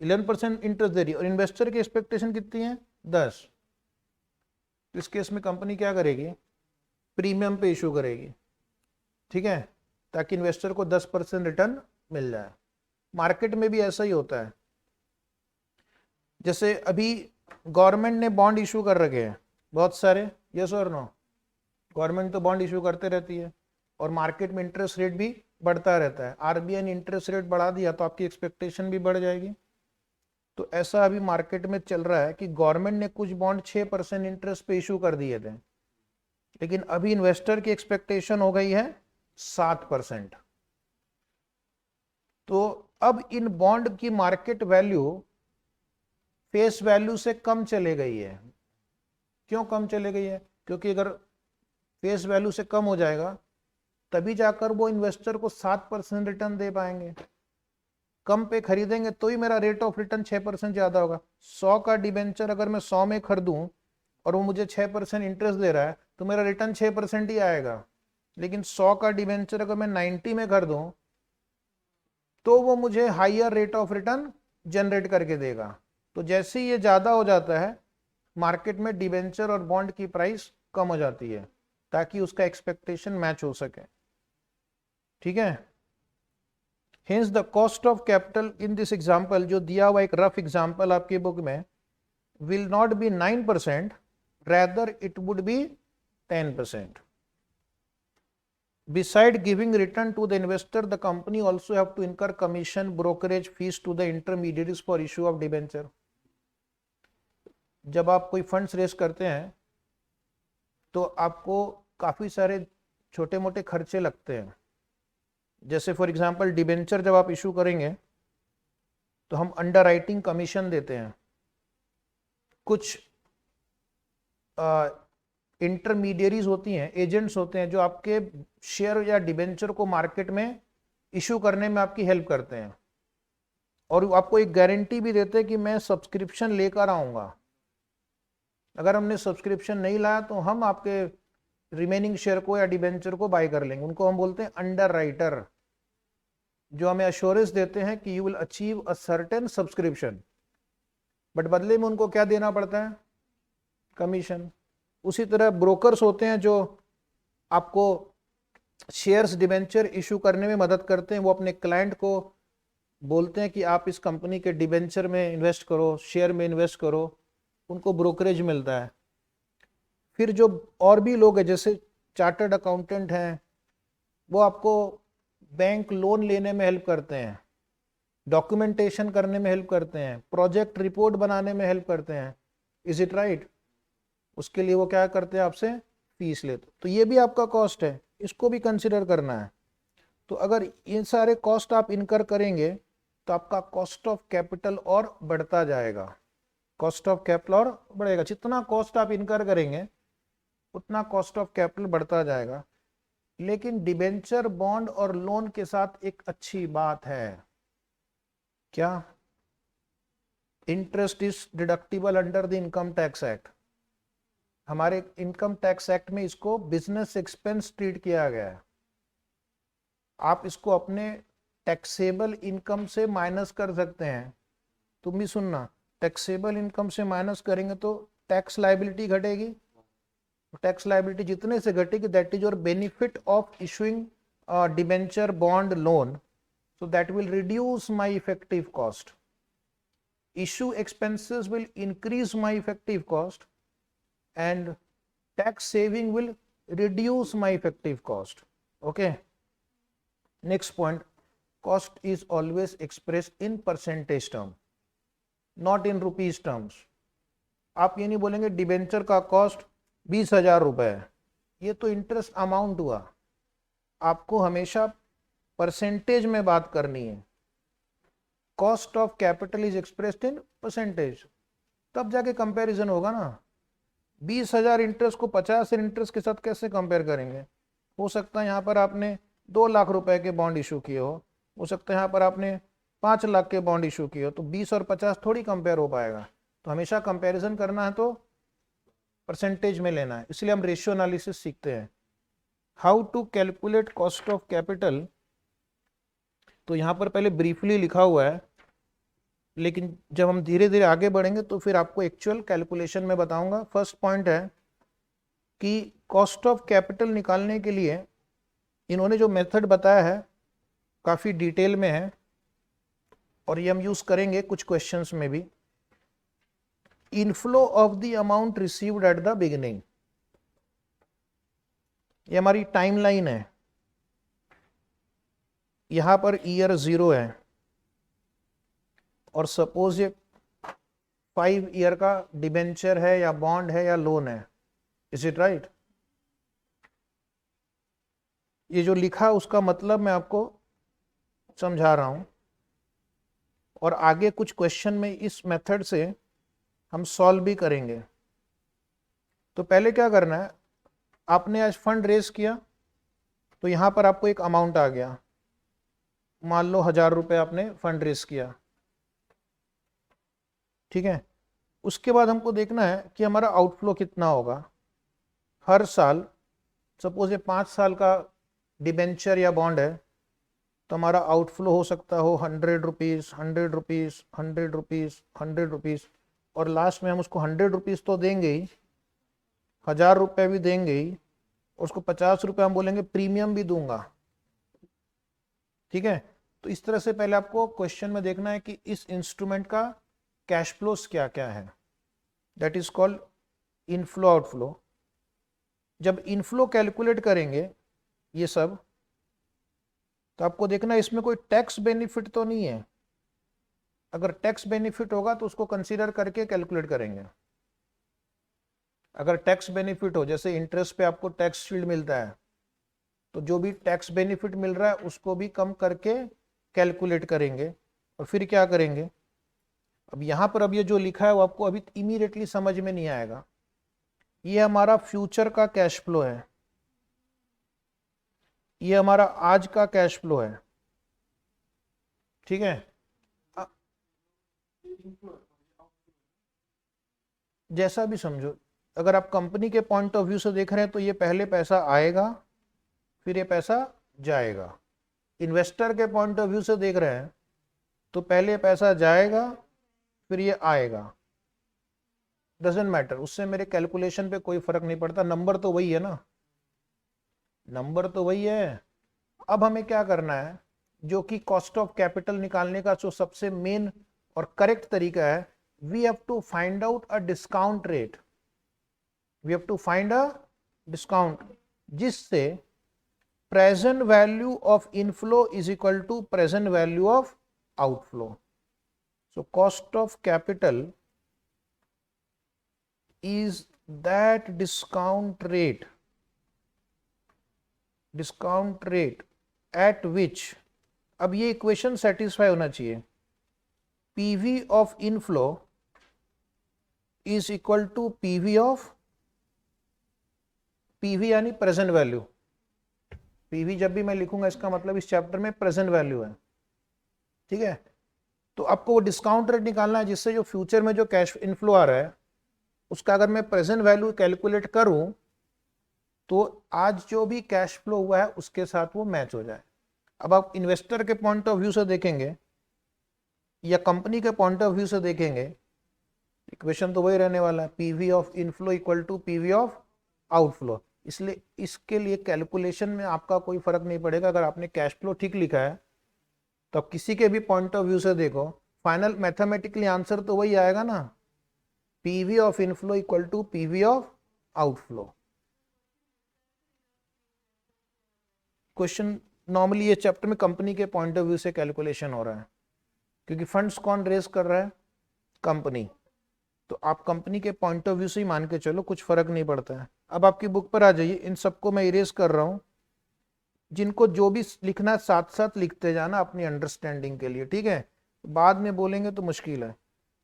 11% इंटरेस्ट दे रही है और इन्वेस्टर की एक्सपेक्टेशन कितनी है? 10। इस केस में कंपनी क्या करेगी? प्रीमियम पे इशू करेगी। ठीक है, ताकि इन्वेस्टर को 10% रिटर्न मिल जाए। मार्केट में भी ऐसा ही होता है। जैसे अभी गवर्नमेंट ने बॉन्ड इशू कर रखे हैं बहुत सारे, यस और नो? गवर्नमेंट तो बॉन्ड इशू करते रहती है और मार्केट में इंटरेस्ट रेट भी बढ़ता रहता है। आरबीआई ने इंटरेस्ट रेट बढ़ा दिया तो आपकी एक्सपेक्टेशन भी बढ़ जाएगी। तो ऐसा अभी मार्केट में चल रहा है कि गवर्नमेंट ने कुछ बॉन्ड 6% इंटरेस्ट पे इशू कर दिए थे, लेकिन अभी इन्वेस्टर की एक्सपेक्टेशन हो गई है 7%। तो अब इन बॉन्ड की मार्केट वैल्यू फेस वैल्यू से कम चले गई है। क्यों कम चले गई है? क्योंकि अगर फेस वैल्यू से कम हो जाएगा तभी जाकर वो इन्वेस्टर को 7% रिटर्न दे पाएंगे। कम पे खरीदेंगे तो ही मेरा रेट ऑफ रिटर्न 6% ज्यादा होगा। 100 का डिबेंचर अगर मैं 100 में खरीदूं और वो मुझे 6% इंटरेस्ट दे रहा है तो मेरा रिटर्न 6% ही आएगा। लेकिन 100 का डिबेंचर अगर मैं 90 में खरीदूं तो वो मुझे higher rate of return generate करके देगा। तो जैसे ही ये ज्यादा हो जाता है मार्केट में डिबेंचर और बॉन्ड की प्राइस कम हो जाती है ताकि उसका एक्सपेक्टेशन मैच हो सके। ठीक है? Hence the cost of capital in this example, जो दिया हुआ एक रफ एग्जाम्पल आपकी बुक में, will not be 9%, rather it would be 10%. Beside giving return to the investor, the company also have to incur commission, brokerage fees to the intermediaries for issue of debenture. जब आप कोई funds race करते हैं तो आपको काफी सारे छोटे मोटे खर्चे लगते हैं। जैसे फॉर एग्जांपल डिबेंचर जब आप इशू करेंगे तो हम अंडरराइटिंग कमीशन देते हैं। कुछ इंटरमीडियरीज होती हैं, एजेंट्स होते हैं जो आपके शेयर या डिबेंचर को मार्केट में इशू करने में आपकी हेल्प करते हैं और आपको एक गारंटी भी देते हैं कि मैं सब्सक्रिप्शन लेकर आऊंगा। अगर हमने सब्सक्रिप्शन नहीं लाया तो हम आपके रिमेनिंग शेयर को या डिबेंचर को बाय कर लेंगे। उनको हम बोलते हैं अंडरराइटर, जो हमें अश्योरेंस देते हैं कि you will achieve a certain subscription, but बदले में उनको क्या देना पड़ता है? कमीशन। उसी तरह ब्रोकर्स होते हैं जो आपको शेयर्स डिबेंचर इशू करने में मदद करते हैं। वो अपने क्लाइंट को बोलते हैं कि आप इस कंपनी के डिबेंचर में इन्वेस्ट करो, शेयर में इन्वेस्ट करो, उनको ब्रोकरेज मिलता है। फिर जो और भी लोग हैं जैसे चार्टर्ड अकाउंटेंट हैं, वो आपको बैंक लोन लेने में हेल्प करते हैं, डॉक्यूमेंटेशन करने में हेल्प करते हैं, प्रोजेक्ट रिपोर्ट बनाने में हेल्प करते हैं। Is it right? उसके लिए वो क्या करते हैं? आपसे फीस लेते। तो ये भी आपका कॉस्ट है, इसको भी कंसिडर करना है। तो अगर ये सारे कॉस्ट आप इनकर करेंगे तो आपका कॉस्ट ऑफ कैपिटल और बढ़ता जाएगा। कॉस्ट ऑफ कैपिटल और बढ़ेगा। जितना कॉस्ट आप इनकर करेंगे उतना कॉस्ट ऑफ कैपिटल बढ़ता जाएगा। लेकिन डिबेंचर, बॉन्ड और लोन के साथ एक अच्छी बात है, क्या? Interest is deductible under the income tax act. हमारे इनकम टैक्स एक्ट में इसको बिजनेस एक्सपेंस ट्रीट किया गया है। आप इसको अपने टैक्सेबल इनकम से माइनस कर सकते हैं। तुम भी सुनना, टैक्सेबल इनकम से माइनस करेंगे तो टैक्स लायबिलिटी घटेगी। टैक्स लायबिलिटी जितने से घटेगी that is your benefit of issuing debenture, bond, loan, so that will reduce my effective cost. Issue expenses will increase my effective cost and tax saving will reduce my effective cost. Okay, next point, cost is always expressed in percentage term, not in rupees terms. आप ये नहीं बोलेंगे debenture का cost 20,000 रुपए है, ये तो interest amount हुआ। आपको हमेशा परसेंटेज में बात करनी है। Cost of capital is expressed in percentage, तब जाके कंपैरिजन होगा ना। 20,000 इंटरेस्ट को 50 इंटरेस्ट के साथ कैसे कंपेयर करेंगे? हो सकता है यहाँ पर आपने 2 लाख रुपए के बॉन्ड इशू किए हो सकता है यहाँ पर आपने 5 लाख के बॉन्ड इशू किए हो, तो 20 और 50 थोड़ी कंपेयर हो पाएगा। तो हमेशा कंपैरिजन करना है तो परसेंटेज में लेना है। इसलिए हम रेशियो एनालिसिस सीखते हैं। How to calculate cost of capital, तो यहाँ पर पहले ब्रीफली लिखा हुआ है, लेकिन जब हम धीरे धीरे आगे बढ़ेंगे तो फिर आपको एक्चुअल कैलकुलेशन में बताऊंगा। फर्स्ट पॉइंट है कि कॉस्ट ऑफ कैपिटल निकालने के लिए इन्होंने जो मेथड बताया है काफ़ी डिटेल में है और ये हम यूज़ करेंगे कुछ क्वेश्चंस में भी। Inflow of the amount received at the beginning, ये हमारी टाइमलाइन है। यहां पर ईयर 0 है और सपोज ये 5 ईयर का डिबेंचर है या बॉन्ड है या लोन है, इज इट राइट? ये जो लिखा उसका मतलब मैं आपको समझा रहा हूं और आगे कुछ क्वेश्चन में इस मेथड से हम सॉल्व भी करेंगे। तो पहले क्या करना है, आपने आज फंड रेज किया तो यहां पर आपको एक अमाउंट आ गया, मान लो 1000 रुपये आपने फंड रेज किया, ठीक है। उसके बाद हमको देखना है कि हमारा आउटफ्लो कितना होगा हर साल। सपोज ये 5 साल का डिबेंचर या बॉन्ड है तो हमारा आउटफ्लो हो सकता हो 100 रुपीज़, 100 रुपीज़, 100 रुपीज़, 100 रुपीज़, और लास्ट में हम उसको 100 रुपीज़ तो देंगे ही, 1000 रुपये भी देंगे ही, उसको 50 रुपये हम बोलेंगे प्रीमियम भी दूंगा, ठीक है। तो इस तरह से पहले आपको क्वेश्चन में देखना है कि इस इंस्ट्रूमेंट का कैश फ्लोस क्या क्या है, that is called inflow outflow. जब इनफ्लो कैलकुलेट करेंगे ये सब, तो आपको देखना है इसमें कोई टैक्स बेनिफिट तो नहीं है। अगर टैक्स बेनिफिट होगा तो उसको कंसीडर करके कैलकुलेट करेंगे। अगर टैक्स बेनिफिट हो, जैसे इंटरेस्ट पे आपको टैक्स शील्ड मिलता है, तो जो भी टैक्स बेनिफिट मिल रहा है उसको भी कम करके कैलकुलेट करेंगे। और फिर क्या करेंगे, अब यहाँ पर अब ये जो लिखा है वो आपको अभी इमीडिएटली समझ में नहीं आएगा। ये हमारा फ्यूचर का कैश फ्लो है, ये हमारा आज का कैश फ्लो है, ठीक है। जैसा भी समझो, अगर आप कंपनी के पॉइंट ऑफ व्यू से देख रहे हैं तो ये पहले पैसा आएगा फिर ये पैसा जाएगा। इन्वेस्टर के पॉइंट ऑफ व्यू से देख रहे हैं तो पहले पैसा जाएगा फिर ये आएगा। डजेंट मैटर, उससे मेरे कैलकुलेशन पे कोई फर्क नहीं पड़ता, नंबर तो वही है ना, नंबर तो वही है। अब हमें क्या करना है, जो कि कॉस्ट ऑफ कैपिटल निकालने का जो सबसे मेन और करेक्ट तरीका है, we have to find out a discount rate, we have to find a discount, जिससे present value of inflow is equal to present value of outflow. So cost of capital is that discount rate at which, अब ये equation satisfy होना चाहिए, PV of inflow is equal to PV of, PV यानी present value. PV जब भी मैं लिखूंगा इसका मतलब इस चैप्टर में प्रेजेंट वैल्यू है, ठीक है। तो आपको वो डिस्काउंट रेट निकालना है जिससे जो फ्यूचर में जो कैश इनफ्लो आ रहा है उसका अगर मैं प्रेजेंट वैल्यू कैलकुलेट करूं तो आज जो भी कैश फ्लो हुआ है उसके साथ वो मैच हो जाए। अब आप इन्वेस्टर के पॉइंट ऑफ व्यू से देखेंगे या कंपनी के पॉइंट ऑफ व्यू से देखेंगे, इक्वेशन तो वही रहने वाला है, PV of inflow equal to PV of outflow. इसलिए इसके लिए कैलकुलेशन में आपका कोई फर्क नहीं पड़ेगा। अगर आपने कैश फ्लो ठीक लिखा है तो आप किसी के भी पॉइंट ऑफ व्यू से देखो, फाइनल मैथमेटिकली आंसर तो वही आएगा ना, PV of inflow equal to PV of outflow. Question normally ये चैप्टर में कंपनी के पॉइंट ऑफ व्यू से कैलकुलेशन हो रहा है, क्योंकि फंड्स कौन रेज कर रहा है, कंपनी। तो आप कंपनी के पॉइंट ऑफ व्यू से ही मान के चलो, कुछ फर्क नहीं पड़ता है। अब आपकी बुक पर आ जाइए, इन सबको मैं इरेज कर रहा हूं, जिनको जो भी लिखना है साथ साथ लिखते जाना अपनी अंडरस्टैंडिंग के लिए, ठीक है। बाद में बोलेंगे तो मुश्किल है।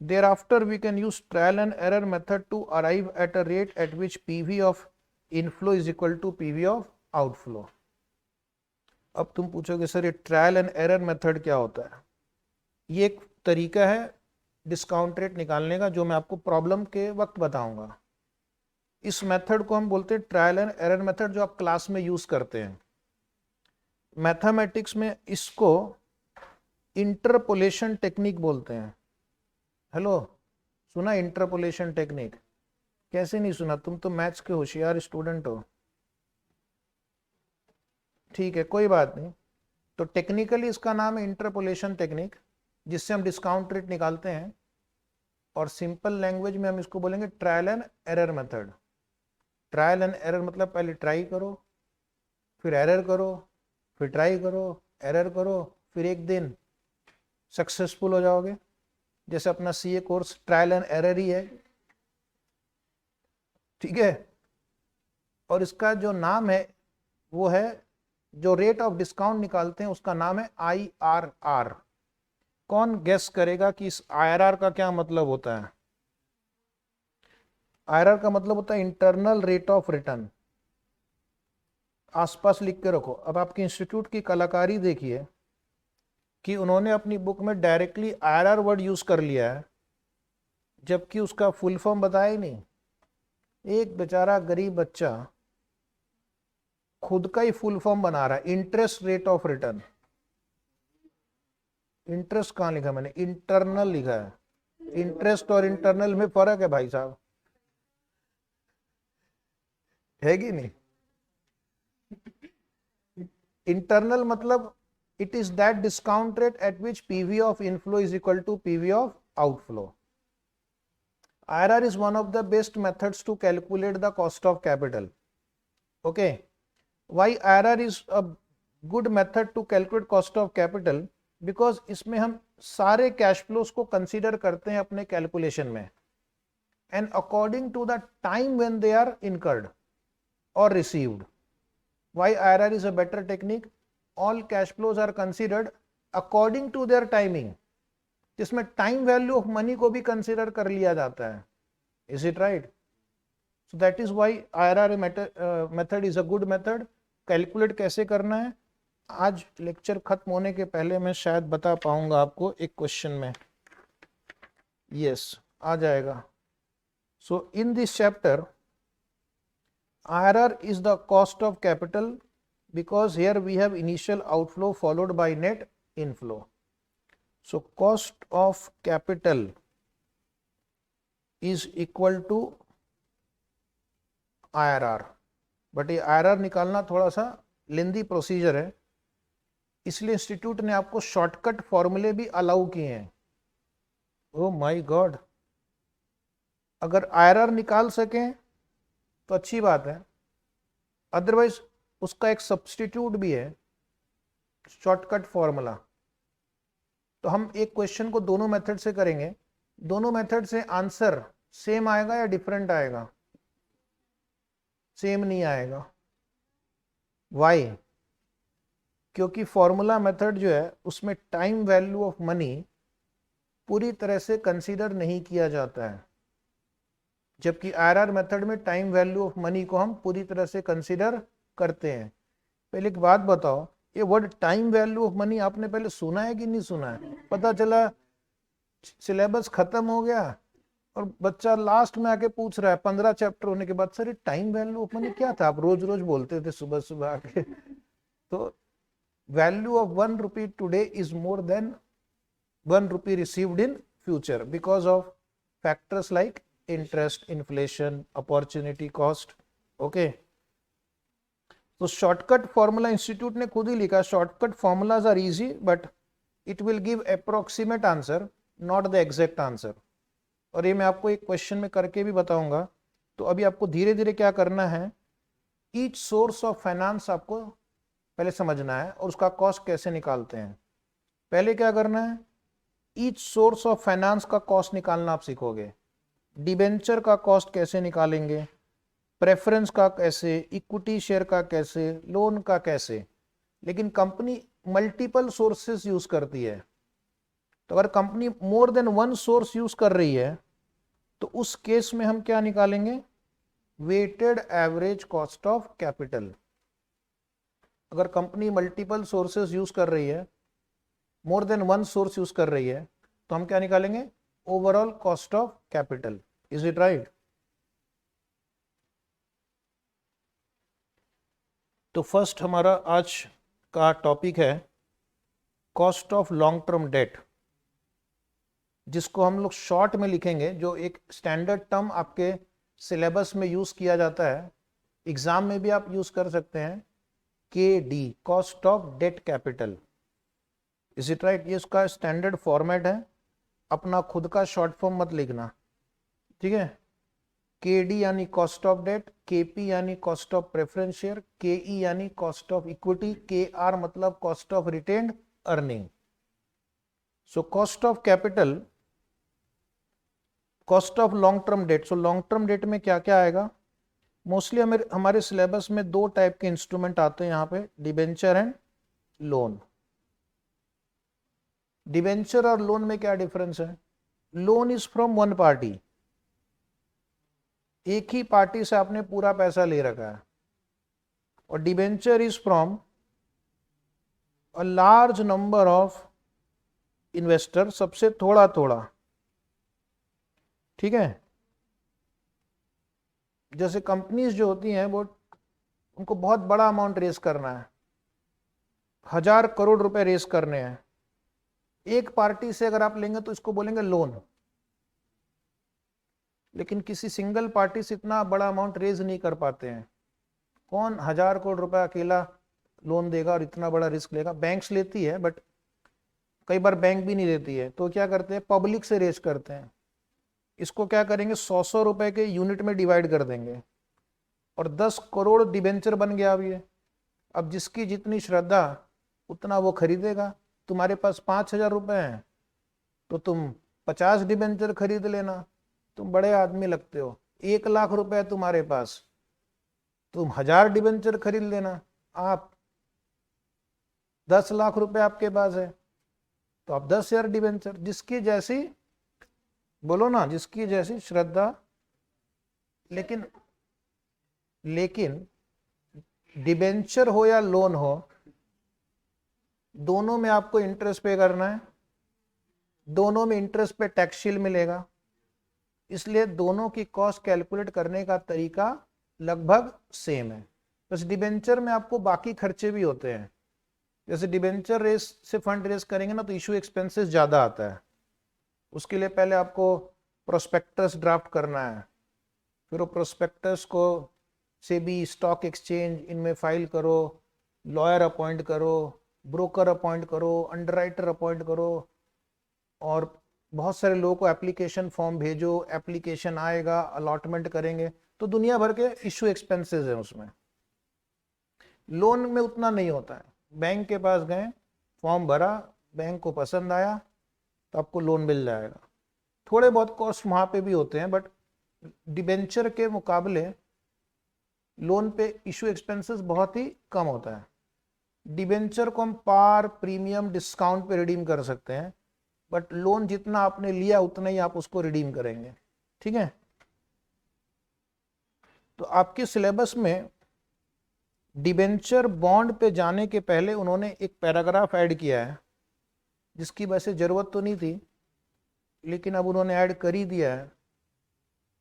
Thereafter we can use trial and error method to arrive at a rate at which PV of inflow is equal to PV of outflow. अब तुम पूछोगे सर ये ट्रायल एंड एरर मेथड क्या होता है? ये एक तरीका है डिस्काउंट रेट निकालने का जो मैं आपको प्रॉब्लम के वक्त बताऊंगा। इस मेथड को हम बोलते हैं ट्रायल एंड एरर मेथड, जो आप क्लास में यूज करते हैं। मैथमेटिक्स में इसको इंटरपोलेशन टेक्निक बोलते हैं। हेलो, सुना इंटरपोलेशन टेक्निक? कैसे नहीं सुना, तुम तो मैथ्स के होशियार स्टूडेंट हो। ठीक है, कोई बात नहीं। तो टेक्निकली इसका नाम है इंटरपोलेशन टेक्निक, जिससे हम डिस्काउंट रेट निकालते हैं, और सिंपल लैंग्वेज में हम इसको बोलेंगे trial and error method. Trial and error मतलब पहले ट्राई करो, फिर एरर करो, फिर ट्राई करो, एरर करो, फिर एक दिन सक्सेसफुल हो जाओगे। जैसे अपना CA course trial and error ही है, ठीक है। और इसका जो नाम है वो है, जो रेट ऑफ डिस्काउंट निकालते हैं उसका नाम है IRR। कौन गेस करेगा कि इस IRR का क्या मतलब होता है? IRR का मतलब होता है इंटरनल रेट ऑफ रिटर्न। आसपास लिख के रखो। अब आपके इंस्टीट्यूट की कलाकारी देखिए कि उन्होंने अपनी बुक में डायरेक्टली IRR वर्ड यूज कर लिया है, जबकि उसका फुल फॉर्म बताया ही नहीं। एक बेचारा गरीब बच्चा खुद का ही फुल फॉर्म बना रहा है, interest rate of return. Interest कहां लिखा मैंने? इंटरनल लिखा है। इंटरेस्ट और इंटरनल में फर्क है भाई साहब, है कि नहीं? इंटरनल मतलब it is that discount rate at which PV of inflow is equal to PV of outflow. IRR is one of the best methods to calculate the cost of capital. Okay. Why IRR is a good method to calculate cost of capital? Because इसमें हम सारे cash flows को consider करते हैं अपने calculation में, and according to the time when they are incurred or received. Why IRR is a better technique? All cash flows are considered according to their timing, जिसमें time value of money को भी consider कर लिया जाता है। Is it right? So that is why IRR method is a good method. Calculate कैसे करना है, आज लेक्चर खत्म होने के पहले मैं शायद बता पाऊंगा आपको एक क्वेश्चन में। यस, आ जाएगा। So in this chapter IRR is the cost of capital, because here we have initial outflow followed by net inflow. So cost of capital is equal to IRR, but ये IRR निकालना थोड़ा सा लेंदी procedure है, इसलिए institute ने आपको shortcut फॉर्मूले भी अलाउ किए हैं। ओ माय गॉड, अगर IRR निकाल सकें तो अच्छी बात है, अदरवाइज उसका एक सब्स्टिट्यूट भी है, शॉर्टकट फॉर्मूला। तो हम एक क्वेश्चन को दोनों मेथड से करेंगे, दोनों मेथड से आंसर सेम आएगा या डिफरेंट आएगा? सेम नहीं आएगा। वाई? क्योंकि फॉर्मूला मेथड जो है उसमें टाइम वैल्यू ऑफ मनी पूरी तरह से कंसीडर नहीं किया जाता है, जबकि IRR मेथड में टाइम वैल्यू ऑफ मनी को हम पूरी तरह से कंसीडर करते हैं। पहले एक बात बताओ, ये word time value of money आपने पहले सुना है कि नहीं सुना है? पता चला सिलेबस खत्म हो गया और बच्चा लास्ट में आके पूछ रहा है 15 चैप्टर होने के बाद, सर ये टाइम वैल्यू ऑफ मनी क्या था? आप रोज रोज बोलते थे सुबह सुबह आके। तो value of 1 rupee today is more than 1 rupee received in future, because of factors like interest, inflation, opportunity cost. Okay, तो शॉर्टकट फॉर्मूला इंस्टीट्यूट ने खुद ही लिखा, shortcut formulas are easy but it will give approximate answer, not the exact answer. और ये मैं आपको एक क्वेश्चन में करके भी बताऊंगा। तो अभी आपको धीरे धीरे क्या करना है, ईच सोर्स ऑफ फाइनेंस आपको पहले समझना है और उसका कॉस्ट कैसे निकालते हैं। पहले क्या करना है, ईच सोर्स ऑफ फाइनेंस का कॉस्ट निकालना आप सीखोगे। डिबेंचर का कॉस्ट कैसे निकालेंगे, प्रेफरेंस का कैसे, इक्विटी शेयर का कैसे, लोन का कैसे। लेकिन कंपनी मल्टीपल सोर्सेस यूज करती है, तो अगर कंपनी मोर देन वन सोर्स यूज कर रही है तो उस केस में हम क्या निकालेंगे, weighted average cost of capital. अगर कंपनी मल्टीपल सोर्सेस यूज कर रही है, more than one source use कर रही है, तो हम क्या निकालेंगे, overall cost of capital. Is it right? तो फर्स्ट हमारा आज का टॉपिक है cost of long term debt, जिसको हम लोग शॉर्ट में लिखेंगे, जो एक स्टैंडर्ड टर्म आपके सिलेबस में यूज किया जाता है, एग्जाम में भी आप यूज कर सकते हैं, KD, cost of debt capital. Is it right? ये उसका स्टैंडर्ड फॉर्मेट है, अपना खुद का शॉर्ट फॉर्म मत लिखना, ठीक है। KD यानी कॉस्ट ऑफ डेट, KP यानी cost of preference share, KE यानी कॉस्ट ऑफ इक्विटी, KR मतलब cost of retained earning. So cost of capital, cost of long term date. So long term date में क्या क्या आएगा? Mostly हमारे syllabus में दो टाइप के इंस्ट्रूमेंट आते हैं यहाँ पे, डिबेंचर एंड लोन। डिबेंचर और लोन में क्या डिफरेंस है? Loan is from one party, एक ही पार्टी से आपने पूरा पैसा ले रखा है, और debenture is from a large number of investor, सबसे थोड़ा थोड़ा, ठीक है। जैसे कंपनीज जो होती हैं वो, उनको बहुत बड़ा अमाउंट रेस करना है, 1000 करोड़ रुपए रेस करने हैं, एक पार्टी से अगर आप लेंगे तो इसको बोलेंगे लोन। लेकिन किसी सिंगल पार्टी से इतना बड़ा अमाउंट रेज नहीं कर पाते हैं। कौन 1000 करोड़ रुपए अकेला लोन देगा और इतना बड़ा रिस्क लेगा? बैंक्स लेती है, बट कई बार बैंक भी नहीं देती है, तो क्या करते हैं, पब्लिक से रेज करते हैं। इसको क्या करेंगे, 100 रुपए के यूनिट में डिवाइड कर देंगे, और 10 करोड़ डिबेंचर बन गया। अब ये, अब जिसकी जितनी श्रद्धा उतना वो खरीदेगा। तुम्हारे पास 5000 रुपए हैं तो तुम 50 डिबेंचर खरीद लेना, तुम बड़े आदमी लगते हो। 1 लाख रुपए है तुम्हारे पास, तुम 1000 डिबेंचर खरीद लेना। आप 10 लाख रुपए आपके पास है तो आप 10,000 डिबेंचर। जिसकी जैसी, बोलो ना, जिसकी जैसी श्रद्धा। लेकिन डिबेंचर हो या लोन हो, दोनों में आपको इंटरेस्ट पे करना है, दोनों में इंटरेस्ट पे टैक्स शील मिलेगा, इसलिए दोनों की कॉस्ट कैलकुलेट करने का तरीका लगभग सेम है। बस डिबेंचर में आपको बाकी खर्चे भी होते हैं। जैसे डिबेंचर रेस से फंड रेस करेंगे ना तो इशू एक्सपेंसेस ज़्यादा आता है। उसके लिए पहले आपको प्रोस्पेक्टस ड्राफ्ट करना है, फिर वो प्रोस्पेक्टस को सेबी, स्टॉक एक्सचेंज, इनमें फाइल करो, लॉयर अपॉइंट करो, ब्रोकर अपॉइंट करो, अंडरराइटर अपॉइंट करो, और बहुत सारे लोगों को एप्लीकेशन फॉर्म भेजो, एप्लीकेशन आएगा, अलॉटमेंट करेंगे, तो दुनिया भर के इशू एक्सपेंसेस हैं उसमें। लोन में उतना नहीं होता है। बैंक के पास गए, फॉर्म भरा, बैंक को पसंद आया तो आपको लोन मिल जाएगा। थोड़े बहुत कॉस्ट वहाँ पे भी होते हैं, बट डिबेंचर के मुकाबले लोन पे इशू एक्सपेंसेस बहुत ही कम होता है। डिबेंचर को हम पार, प्रीमियम, डिस्काउंट पे रिडीम कर सकते हैं, बट लोन जितना आपने लिया उतना ही आप उसको रिडीम करेंगे, ठीक है। तो आपके सिलेबस में डिबेंचर बॉन्ड पे जाने के पहले उन्होंने एक पैराग्राफ ऐड किया है, जिसकी वैसे जरूरत तो नहीं थी, लेकिन अब उन्होंने ऐड कर ही दिया है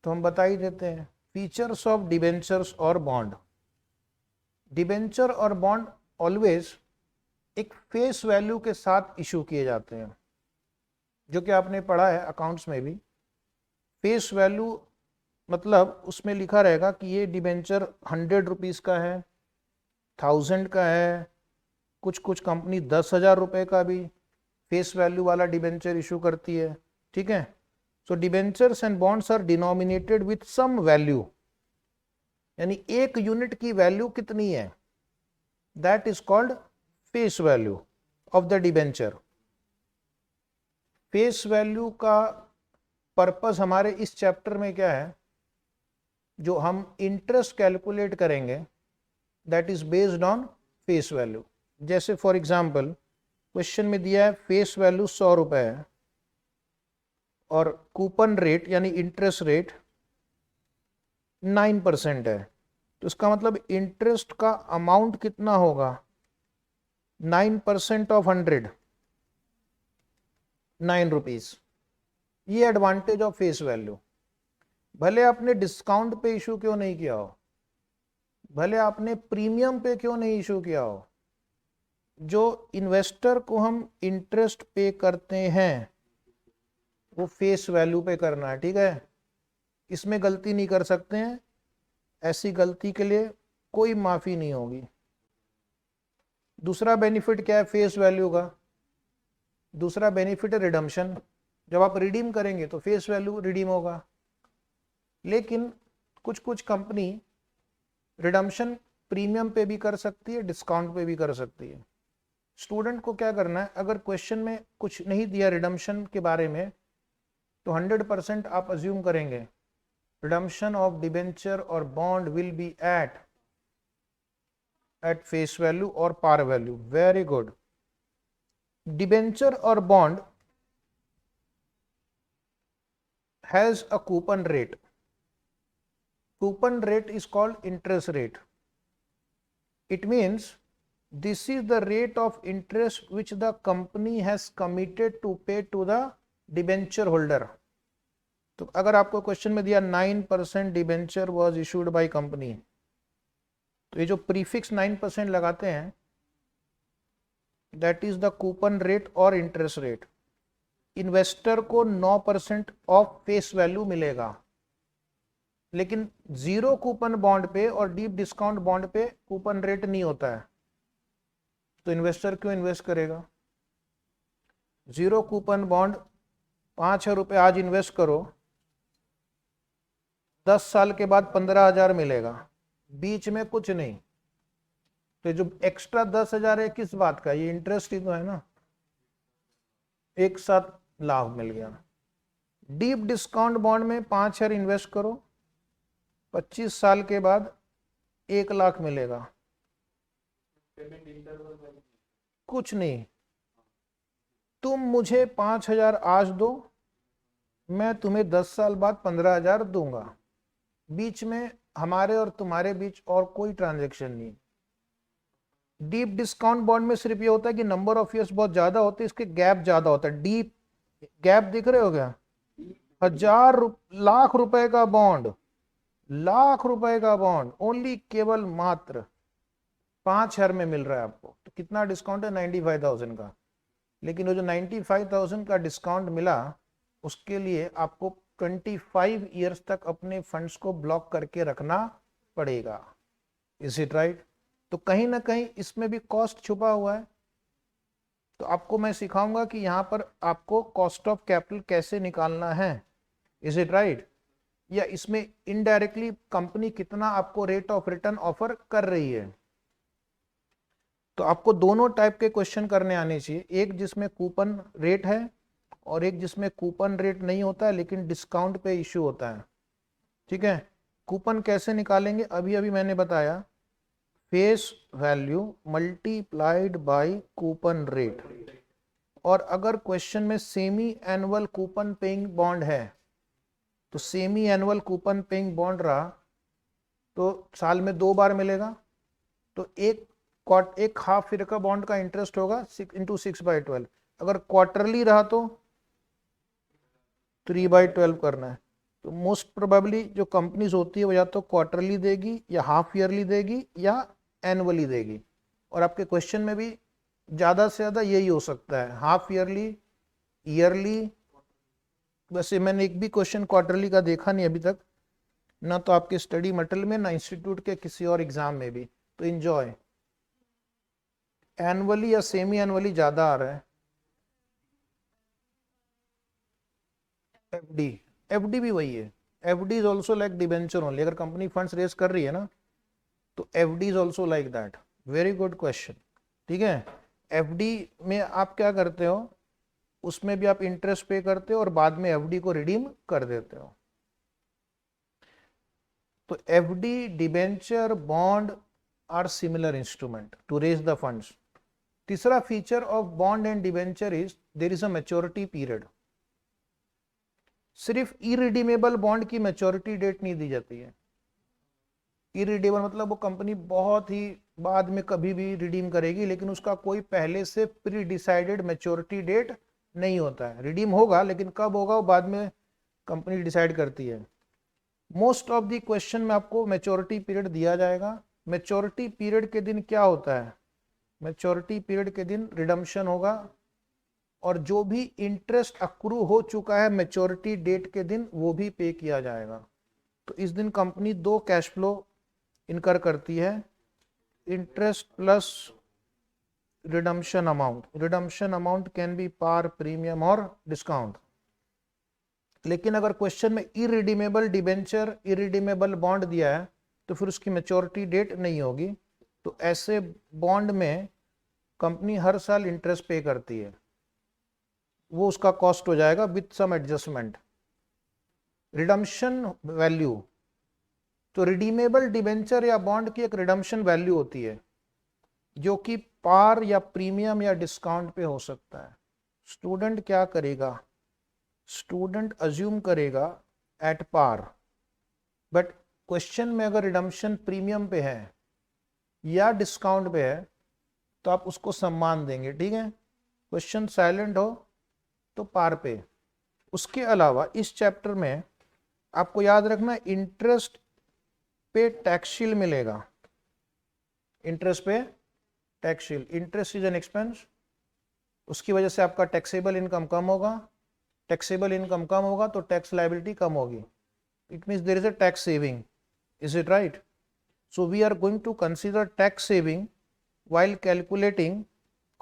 तो हम बता ही देते हैं। फीचर्स ऑफ डिबेंचर्स और बॉन्ड। डिबेंचर और बॉन्ड ऑलवेज एक फेस वैल्यू के साथ इशू किए जाते हैं, जो कि आपने पढ़ा है अकाउंट्स में भी। फेस वैल्यू मतलब उसमें लिखा रहेगा कि ये डिबेंचर 100 रुपीज़ का है, 1000 का है, कुछ कंपनी 10,000 रुपये का भी फेस वैल्यू वाला डिबेंचर इशू करती है, ठीक है। So debentures and bonds are denominated with some value, यानी एक यूनिट की वैल्यू कितनी है, that is called face value of the debenture. Face value का पर्पस हमारे इस चैप्टर में क्या है, जो हम इंटरेस्ट कैलकुलेट करेंगे that is based on face value. जैसे फॉर एग्जांपल क्वेश्चन में दिया है फेस वैल्यू 100 रुपए है और कूपन रेट यानी इंटरेस्ट रेट 9% है, तो इसका मतलब इंटरेस्ट का अमाउंट कितना होगा, 9% ऑफ 100, 9 रुपीज। ये एडवांटेज ऑफ फेस वैल्यू। भले आपने डिस्काउंट पे इशू क्यों नहीं किया हो, भले आपने प्रीमियम पे क्यों नहीं इशू किया हो, जो इन्वेस्टर को हम इंटरेस्ट पे करते हैं वो फेस वैल्यू पे करना है, ठीक है। इसमें गलती नहीं कर सकते हैं, ऐसी गलती के लिए कोई माफी नहीं होगी। दूसरा बेनिफिट क्या है फेस वैल्यू का? दूसरा बेनिफिट है रिडम्पशन। जब आप रिडीम करेंगे तो फेस वैल्यू रिडीम होगा। लेकिन कुछ कुछ कंपनी रिडम्पशन प्रीमियम पे भी कर सकती है, डिस्काउंट पे भी कर सकती है। स्टूडेंट को क्या करना है, अगर क्वेश्चन में कुछ नहीं दिया रिडम्पशन के बारे में तो 100% आप अज्यूम करेंगे रिडम्पशन ऑफ डिबेंचर और bond will be at face value और par value. Very good. Debenture और bond has a coupon rate. Coupon rate is called interest rate. It means this is the rate of interest which the company has committed to pay to the debenture holder. तो अगर आपको question में दिया 9% debenture was issued by company, तो ये जो prefix 9% लगाते हैं that is the coupon rate और इंटरेस्ट रेट। इन्वेस्टर को 9% ऑफ फेस वैल्यू मिलेगा, लेकिन जीरो कूपन बॉन्ड पे और डीप डिस्काउंट बॉन्ड पे कूपन रेट नहीं होता है। तो इन्वेस्टर क्यों इन्वेस्ट करेगा? जीरो कूपन बॉन्ड 5,000 रुपये आज इन्वेस्ट करो, 10 साल के बाद 15,000 मिलेगा, बीच में कुछ नहीं। तो जो एक्स्ट्रा 10,000 है किस बात का? ये इंटरेस्ट ही तो है ना, एक साथ लाभ मिल गया। डीप डिस्काउंट बॉन्ड में 5,000 इन्वेस्ट करो, 25 साल के बाद 1 लाख मिलेगा, कुछ नहीं। तुम मुझे 5,000 आज दो, मैं तुम्हें 10 साल बाद 15,000 दूंगा, बीच में हमारे और तुम्हारे बीच और कोई ट्रांजैक्शन नहीं। डीप डिस्काउंट बॉन्ड में सिर्फ ये होता है कि नंबर ऑफ ईयर्स बहुत ज्यादा होते हैं, इसके गैप ज्यादा होता है। डीप गैप दिख रहे हो क्या? 1,000 लाख रुपए का बॉन्ड, लाख रुपए का बॉन्ड ओनली केवल मात्र 5,000 में मिल रहा है आपको। तो कितना डिस्काउंट है? 95,000 का। लेकिन वो जो 95,000 का डिस्काउंट मिला उसके लिए आपको 25 ईयर्स तक अपने फंड्स को ब्लॉक करके रखना पड़ेगा। Is it right? तो कहीं ना कहीं इसमें भी कॉस्ट छुपा हुआ है। तो आपको मैं सिखाऊंगा कि यहां पर आपको कॉस्ट ऑफ कैपिटल कैसे निकालना है। Is it right? या इसमें इनडायरेक्टली कंपनी कितना आपको रेट ऑफ रिटर्न ऑफर कर रही है। तो आपको दोनों टाइप के क्वेश्चन करने आने चाहिए, एक जिसमें कूपन रेट है और एक जिसमें कूपन रेट नहीं होता है लेकिन डिस्काउंट पे इश्यू होता है। ठीक है? कूपन कैसे निकालेंगे? अभी अभी मैंने बताया, face value multiplied by coupon rate. और अगर क्वेश्चन में semi annual coupon paying bond है तो semi annual coupon paying bond रहा तो साल में 2 बार मिलेगा। तो एक हाफ ईयर का बॉन्ड का इंटरेस्ट होगा 6 × 6/12। अगर क्वार्टरली रहा तो 3/12 करना है। तो मोस्ट प्रोबेबली जो कंपनीज होती है वो या तो क्वार्टरली देगी या हाफ ईयरली देगी या एनुअली देगी। और आपके क्वेश्चन में भी ज़्यादा से ज़्यादा यही हो सकता है, हाफ ईयरली, ईयरली। वैसे मैंने एक भी क्वेश्चन क्वार्टरली का देखा नहीं अभी तक, ना तो आपके स्टडी मटेरियल में ना इंस्टीट्यूट के किसी और एग्जाम में भी। तो एंजॉय। एनुअली या सेमी एनुअली ज़्यादा आ रहा है। एफडी भी वही है। FD is also like debenture only. अगर कंपनी फंड्स रेज कर रही है ना तो FD is also like that. Very good question. ठीक है? एफडी में आप क्या करते हो, उसमें भी आप इंटरेस्ट पे करते हो और बाद में एफडी को रिडीम कर देते हो। तो FD, debenture, bond are similar instrument to raise the funds. तीसरा feature of bond and debenture is there is a maturity period. सिर्फ इरिडीमेबल बॉन्ड की मैच्योरिटी डेट नहीं दी जाती है। इरिडीमेबल मतलब वो कंपनी बहुत ही बाद में कभी भी रिडीम करेगी, लेकिन उसका कोई पहले से प्री डिसाइडेड मैच्योरिटी डेट नहीं होता है। रिडीम होगा लेकिन कब होगा वो बाद में कंपनी डिसाइड करती है। मोस्ट ऑफ द क्वेश्चन में आपको मैच्योरिटी पीरियड दिया जाएगा। मैच्योरिटी पीरियड के दिन क्या होता है? मैच्योरिटी पीरियड के दिन रिडम्पशन होगा और जो भी इंटरेस्ट अक्रू हो चुका है मैच्योरिटी डेट के दिन वो भी पे किया जाएगा। तो इस दिन कंपनी 2 कैश फ्लो इनकर करती है, interest plus redemption amount can be par, premium और discount. लेकिन अगर क्वेश्चन में इरिडीमेबल डिबेंचर, इरिडीमेबल बॉन्ड दिया है तो फिर उसकी मैच्योरिटी डेट नहीं होगी, तो ऐसे बॉन्ड में कंपनी हर साल इंटरेस्ट पे करती है, वो उसका कॉस्ट हो जाएगा with some adjustment. Redemption value, तो रिडीमेबल डिबेंचर या बॉन्ड की एक रिडम्पशन वैल्यू होती है जो कि पार या प्रीमियम या डिस्काउंट पे हो सकता है. स्टूडेंट क्या करेगा, स्टूडेंट अज्यूम करेगा एट पार, बट क्वेश्चन में अगर रिडम्पशन प्रीमियम पे है या डिस्काउंट पे है तो आप उसको सम्मान देंगे, ठीक है. क्वेश्चन साइलेंट हो तो पार पे. उसके अलावा इस चैप्टर में आपको याद रखना इंटरेस्ट पे टैक्स शील्ड मिलेगा. इंटरेस्ट पे tax shield, interest is an expense, उसकी वजह से आपका टैक्सेबल इनकम कम होगा. टैक्सेबल इनकम कम होगा तो टैक्स लायबिलिटी कम होगी. It means there is a tax saving. Is it right? So we are going to consider tax saving while calculating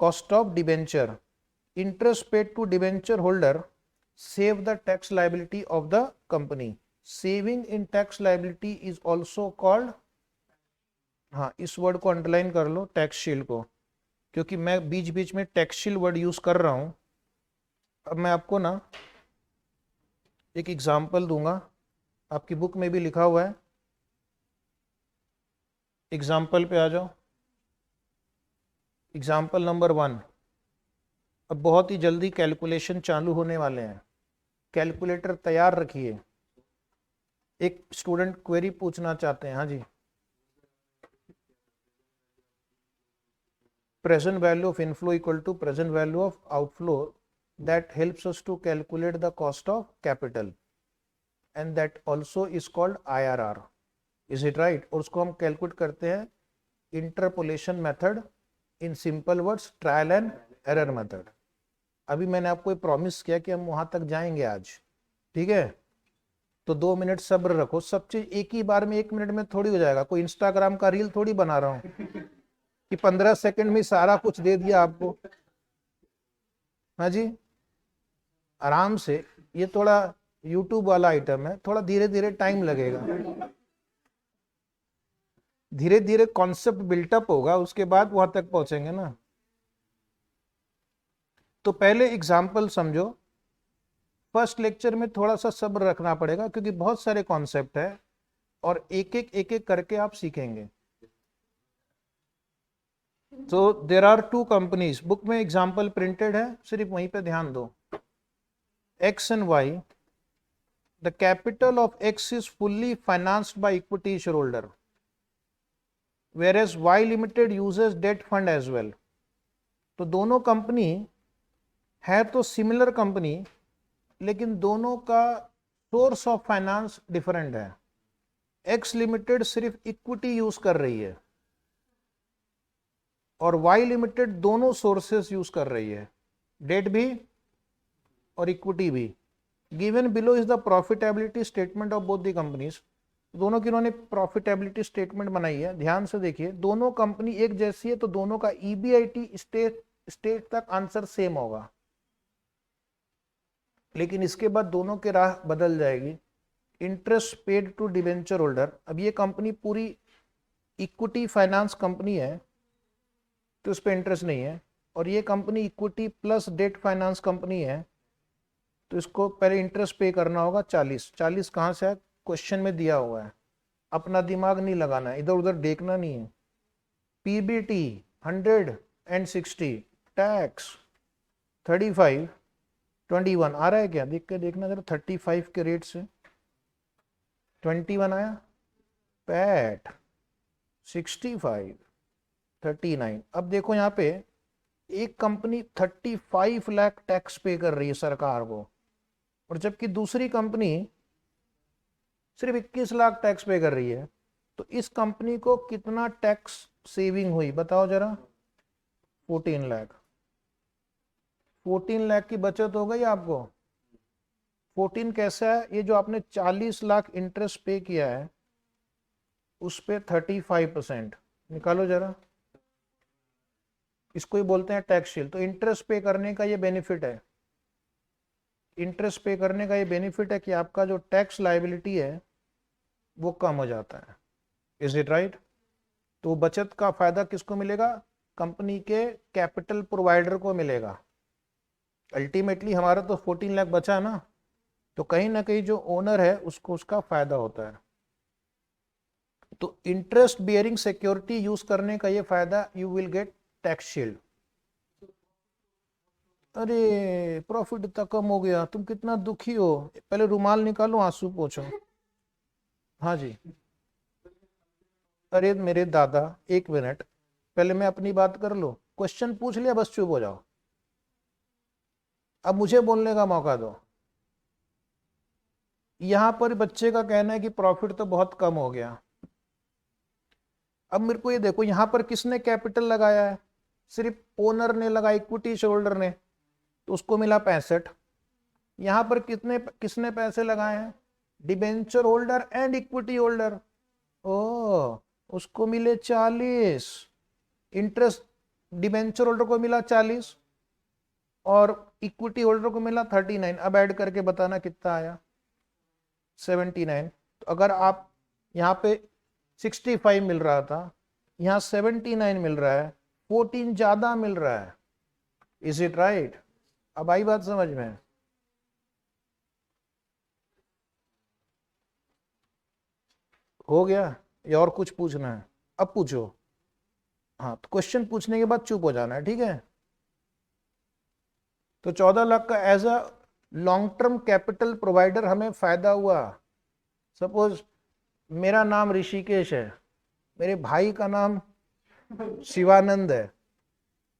cost of debenture. Interest paid to debenture holder save the tax liability of the company. Saving in tax liability is also called, हाँ इस word को underline कर लो, tax shield को, क्योंकि मैं बीच बीच में tax shield word use कर रहा हूं. अब मैं आपको ना एक एग्जांपल दूंगा, आपकी बुक में भी लिखा हुआ है. एग्जांपल पे आ जाओ. Example number 1. अब बहुत ही जल्दी कैलकुलेशन चालू होने वाले हैं, कैलकुलेटर तैयार रखिए. एक स्टूडेंट क्वेरी पूछना चाहते हैं. हाँ जी. Present value of inflow equal to present value of outflow, that helps us to calculate the cost of capital and that also is called IRR. Is it right? और उसको हम कैलकुलेट करते हैं interpolation method, in simple words trial and error method. अभी मैंने आपको promise किया कि हम वहां तक जाएंगे आज, ठीक है. तो 2 मिनट सब्र रखो. सब चीज एक ही बार में 1 मिनट में थोड़ी हो जाएगा. कोई इंस्टाग्राम का रील थोड़ी बना रहा हूं कि 15 सेकंड में सारा कुछ दे दिया आपको. हाँ जी, आराम से. ये थोड़ा यूट्यूब वाला आइटम है, थोड़ा धीरे धीरे टाइम लगेगा, धीरे धीरे कॉन्सेप्ट बिल्टअप होगा, उसके बाद वहां तक पहुंचेंगे ना. तो पहले एग्जाम्पल समझो. फर्स्ट लेक्चर में थोड़ा सा सब्र रखना पड़ेगा क्योंकि बहुत सारे कॉन्सेप्ट है और एक एक करके आप सीखेंगे. तो देर आर 2 कंपनीज. बुक में एग्जाम्पल प्रिंटेड है, सिर्फ वहीं पे ध्यान दो. X and Y. The capital of X is fully financed by equity shareholder, whereas Y Limited uses debt fund as well. तो दोनों कंपनी है तो सिमिलर कंपनी, लेकिन दोनों का सोर्स ऑफ फाइनेंस डिफरेंट है. X लिमिटेड सिर्फ इक्विटी यूज कर रही है और Y लिमिटेड दोनों सोर्सेस यूज कर रही है, डेट भी और इक्विटी भी. Given below is the profitability statement of both the companies. दोनों की उन्होंने प्रॉफिटेबिलिटी स्टेटमेंट बनाई है. ध्यान से देखिए, दोनों कंपनी एक जैसी है तो दोनों का EBIT स्टेट तक आंसर सेम होगा, लेकिन इसके बाद दोनों की राह बदल जाएगी. Interest paid to debenture holder. अब ये कंपनी पूरी इक्विटी फाइनेंस कंपनी है तो उस पर इंटरेस्ट नहीं है, और ये company equity plus debt finance company है तो इसको पहले इंटरेस्ट पे करना होगा 40. कहाँ से है? क्वेश्चन में दिया हुआ है. अपना दिमाग नहीं लगाना है, इधर उधर देखना नहीं है. PBT 160, टैक्स 35, 21 आ रहा है क्या? देख के देखना जरा. 35 के रेट से 21 आया. पैट 65, 39. अब देखो यहाँ पे एक कंपनी 35 लाख टैक्स पे कर रही है सरकार को, और जबकि दूसरी कंपनी सिर्फ 21 लाख टैक्स पे कर रही है. तो इस कंपनी को कितना टैक्स सेविंग हुई बताओ जरा? 14 लाख. 14 लाख की बचत हो गई आपको. 14 कैसा है? ये जो आपने 40 लाख इंटरेस्ट पे किया है उस पे 35% निकालो जरा. इसको ही बोलते हैं टैक्स शील्ड। तो इंटरेस्ट पे करने का ये बेनिफिट है, इंटरेस्ट पे करने का ये बेनिफिट है कि आपका जो टैक्स लायबिलिटी है वो कम हो जाता है। Is it right? तो बचत का फायदा किसको मिलेगा? कंपनी के कैपिटल प्रोवाइडर को मिलेगा। अल्टीमेटली हमारा तो 14 लाख बचा ना, तो कहीं ना कहीं जो ओनर है उसको उसका फायदा होता है। तो इंटरेस्ट बियरिंग सिक्योरिटी यूज करने का ये फायदा, you will get tax shield. अरे प्रॉफिट इतना कम हो गया, तुम कितना दुखी हो, पहले रुमाल निकालो आंसू पोंछो। हाँ जी। अरे मेरे दादा, एक मिनट, पहले मैं अपनी बात कर लो। क्वेश्चन पूछ लिया, बस चुप हो जाओ, अब मुझे बोलने का मौका दो। यहां पर बच्चे का कहना है कि प्रॉफिट तो बहुत कम हो गया। अब मेरे को ये देखो, यहां पर किसने कैपिटल लगाया है? सिर्फ ओनर ने लगाया, इक्विटी शेयरहोल्डर ने, तो उसको मिला 65। यहां पर किसने पैसे लगाए हैं? Debenture holder and equity holder. ओ, उसको मिले 40। इंटरेस्ट डिबेंचर होल्डर को मिला 40 और इक्विटी होल्डर को मिला 39। अब ऐड करके बताना कितना आया? 79। तो अगर आप यहाँ पे 65 मिल रहा था, यहाँ 79 मिल रहा है, 14 ज्यादा मिल रहा है। Is it right? अब आई बात समझ में? हो गया या और कुछ पूछना है? अब पूछो। हाँ, तो क्वेश्चन पूछने के बाद चुप हो जाना है, ठीक है? तो 14 लाख का as a long term capital provider हमें फायदा हुआ। सपोज मेरा नाम ऋषिकेश है, मेरे भाई का नाम शिवानंद है।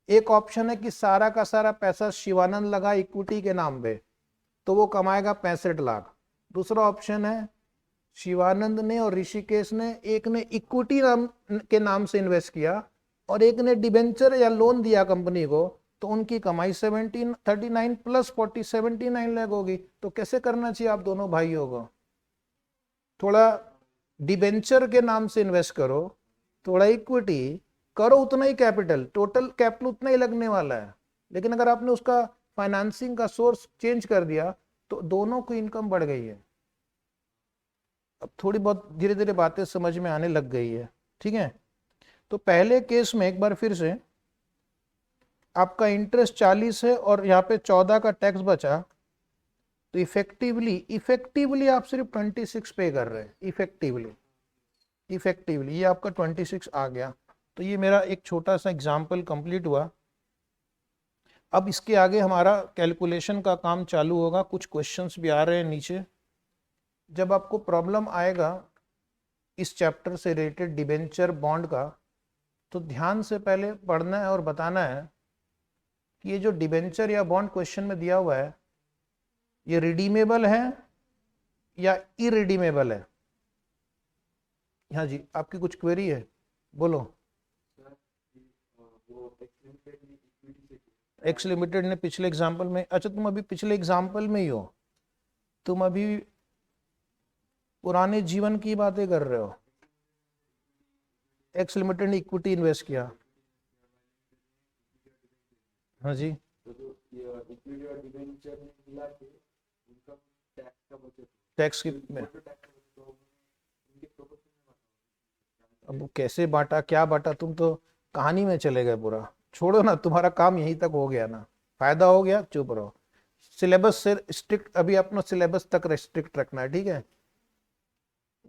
एक ऑप्शन है कि सारा का सारा पैसा शिवानंद लगा इक्विटी के नाम पे, तो वो कमाएगा 65 लाख। दूसरा ऑप्शन है शिवानंद ने और ऋषिकेश ने, एक ने इक्विटी के नाम से इन्वेस्ट किया और एक ने डिबेंचर या लोन दिया कंपनी को, तो उनकी कमाई 39 प्लस 40 79 लाख होगी। तो कैसे करना चाहिए आप दोनों भाइयों को? थोड़ा डिबेंचर के नाम से इन्वेस्ट करो, थोड़ा इक्विटी करो, उतना ही कैपिटल, टोटल कैपिटल उतना ही लगने वाला है। लेकिन अगर आपने उसका फाइनेंसिंग का सोर्स चेंज कर दिया तो दोनों की इनकम बढ़ गई है। अब थोड़ी बहुत धीरे धीरे बातें समझ में आने लग गई है, ठीक है? तो पहले केस में एक बार फिर से, आपका इंटरेस्ट 40 है और यहाँ पे 14 का टैक्स बचा, तो इफेक्टिवली आप सिर्फ 26 पे कर रहे हैं। इफेक्टिवली ये आपका 26 आ गया। तो ये मेरा एक छोटा सा एग्जाम्पल कंप्लीट हुआ। अब इसके आगे हमारा कैलकुलेशन का काम चालू होगा। कुछ क्वेश्चंस भी आ रहे हैं नीचे। जब आपको प्रॉब्लम आएगा इस चैप्टर से रिलेटेड डिबेंचर बॉन्ड का, तो ध्यान से पहले पढ़ना है और बताना है कि ये जो डिबेंचर या बॉन्ड क्वेश्चन में दिया हुआ है, ये रिडीमेबल है या इरिडीमेबल है? हाँ जी, आपकी कुछ क्वेरी है, बोलो। एक्स लिमिटेड ने पिछले एग्जाम्पल में, अच्छा तुम अभी पिछले एग्जाम्पल में ही हो, तुम अभी पुराने जीवन की बातें कर रहे हो। एक्स लिमिटेड ने इक्विटी इन्वेस्ट किया। हाँ जी, टैक्स की में अब कैसे बांटा, क्या बांटा, तुम तो कहानी में चले गए पूरा। छोड़ो ना, तुम्हारा काम यहीं तक हो गया ना, फायदा हो गया, चुप रहो। सिलेबस से स्ट्रिक्ट, अभी अपना सिलेबस तक रिस्ट्रिक्ट रखना है, ठीक है?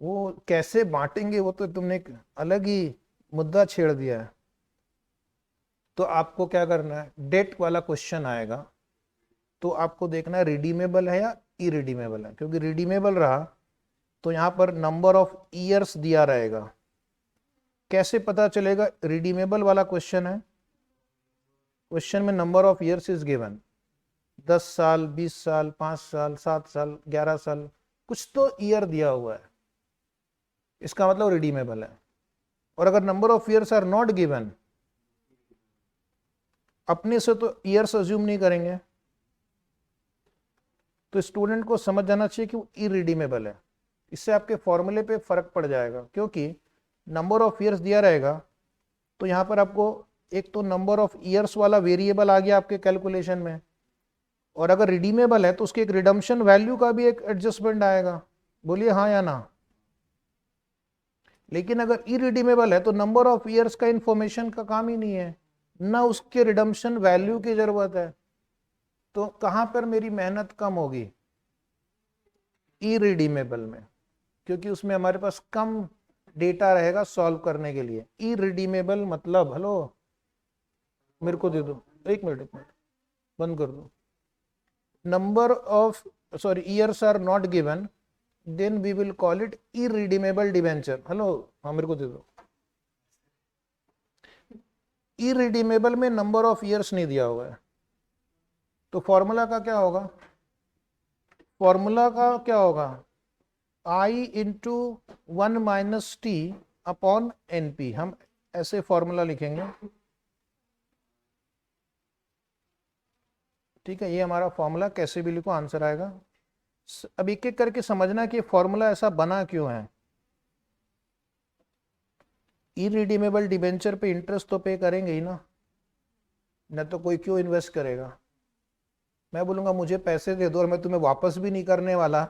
वो कैसे बांटेंगे वो तो तुमने एक अलग ही मुद्दा छेड़ दिया है। तो आपको क्या करना है, डेट वाला क्वेश्चन आएगा तो आपको देखना है रिडीमेबल है या इरिडीमेबल है। क्योंकि रिडीमेबल रहा तो यहाँ पर नंबर ऑफ ईयर्स दिया रहेगा। कैसे पता चलेगा? रिडीमेबल वाला क्वेश्चन है, क्वेश्चन में number of years is given, 10 साल, 20 साल, 5 साल, 7 साल, 11 साल, कुछ तो ईयर दिया हुआ है, इसका मतलब रिडीमेबल है। और अगर number of years are not given, अपने से तो ईयर्स अज्यूम नहीं करेंगे, तो स्टूडेंट को समझ जाना चाहिए कि वो इरिडीमेबल है। इससे आपके फॉर्मूले पे फर्क पड़ जाएगा, क्योंकि नंबर ऑफ ईयर्स दिया रहेगा तो यहाँ पर आपको एक तो नंबर ऑफ ईयर्स वाला वेरिएबल आ गया आपके कैलकुलेशन में, और अगर रिडीमेबल है तो उसके एक रिडम्पशन वैल्यू का भी एक एडजस्टमेंट आएगा। बोलिए हाँ या ना। लेकिन अगर इरिडीमेबल है तो नंबर ऑफ ईयर्स का इंफॉर्मेशन का काम ही नहीं है, ना उसके रिडम्पशन वैल्यू की जरूरत है। तो कहां पर मेरी मेहनत कम होगी? इरिडीमेबल में, क्योंकि उसमें हमारे पास कम डेटा रहेगा सॉल्व करने के लिए। इरिडीमेबल मतलब, हेलो मेरे को दे दो, एक मिनट बंद कर दो। Number of years are not given, then we will call it irredeemable debenture. Hello, हाँ मेरे को दे दो। इरिडीमेबल में नंबर ऑफ ईयर्स नहीं दिया हुआ है, तो फॉर्मूला का क्या होगा? फॉर्मूला का क्या होगा? I into 1 minus T upon N P. हम ऐसे फॉर्मूला लिखेंगे, ठीक है। ये हमारा फॉर्मूला, कैसे भी लिखो आंसर आएगा। अब एक एक करके समझना कि फॉर्मूला ऐसा बना क्यों है। इरिडीमेबल डिबेंचर पे इंटरेस्ट तो पे करेंगे ही ना, न तो कोई क्यों इन्वेस्ट करेगा। मैं बोलूंगा मुझे पैसे दे दो और मैं तुम्हें वापस भी नहीं करने वाला,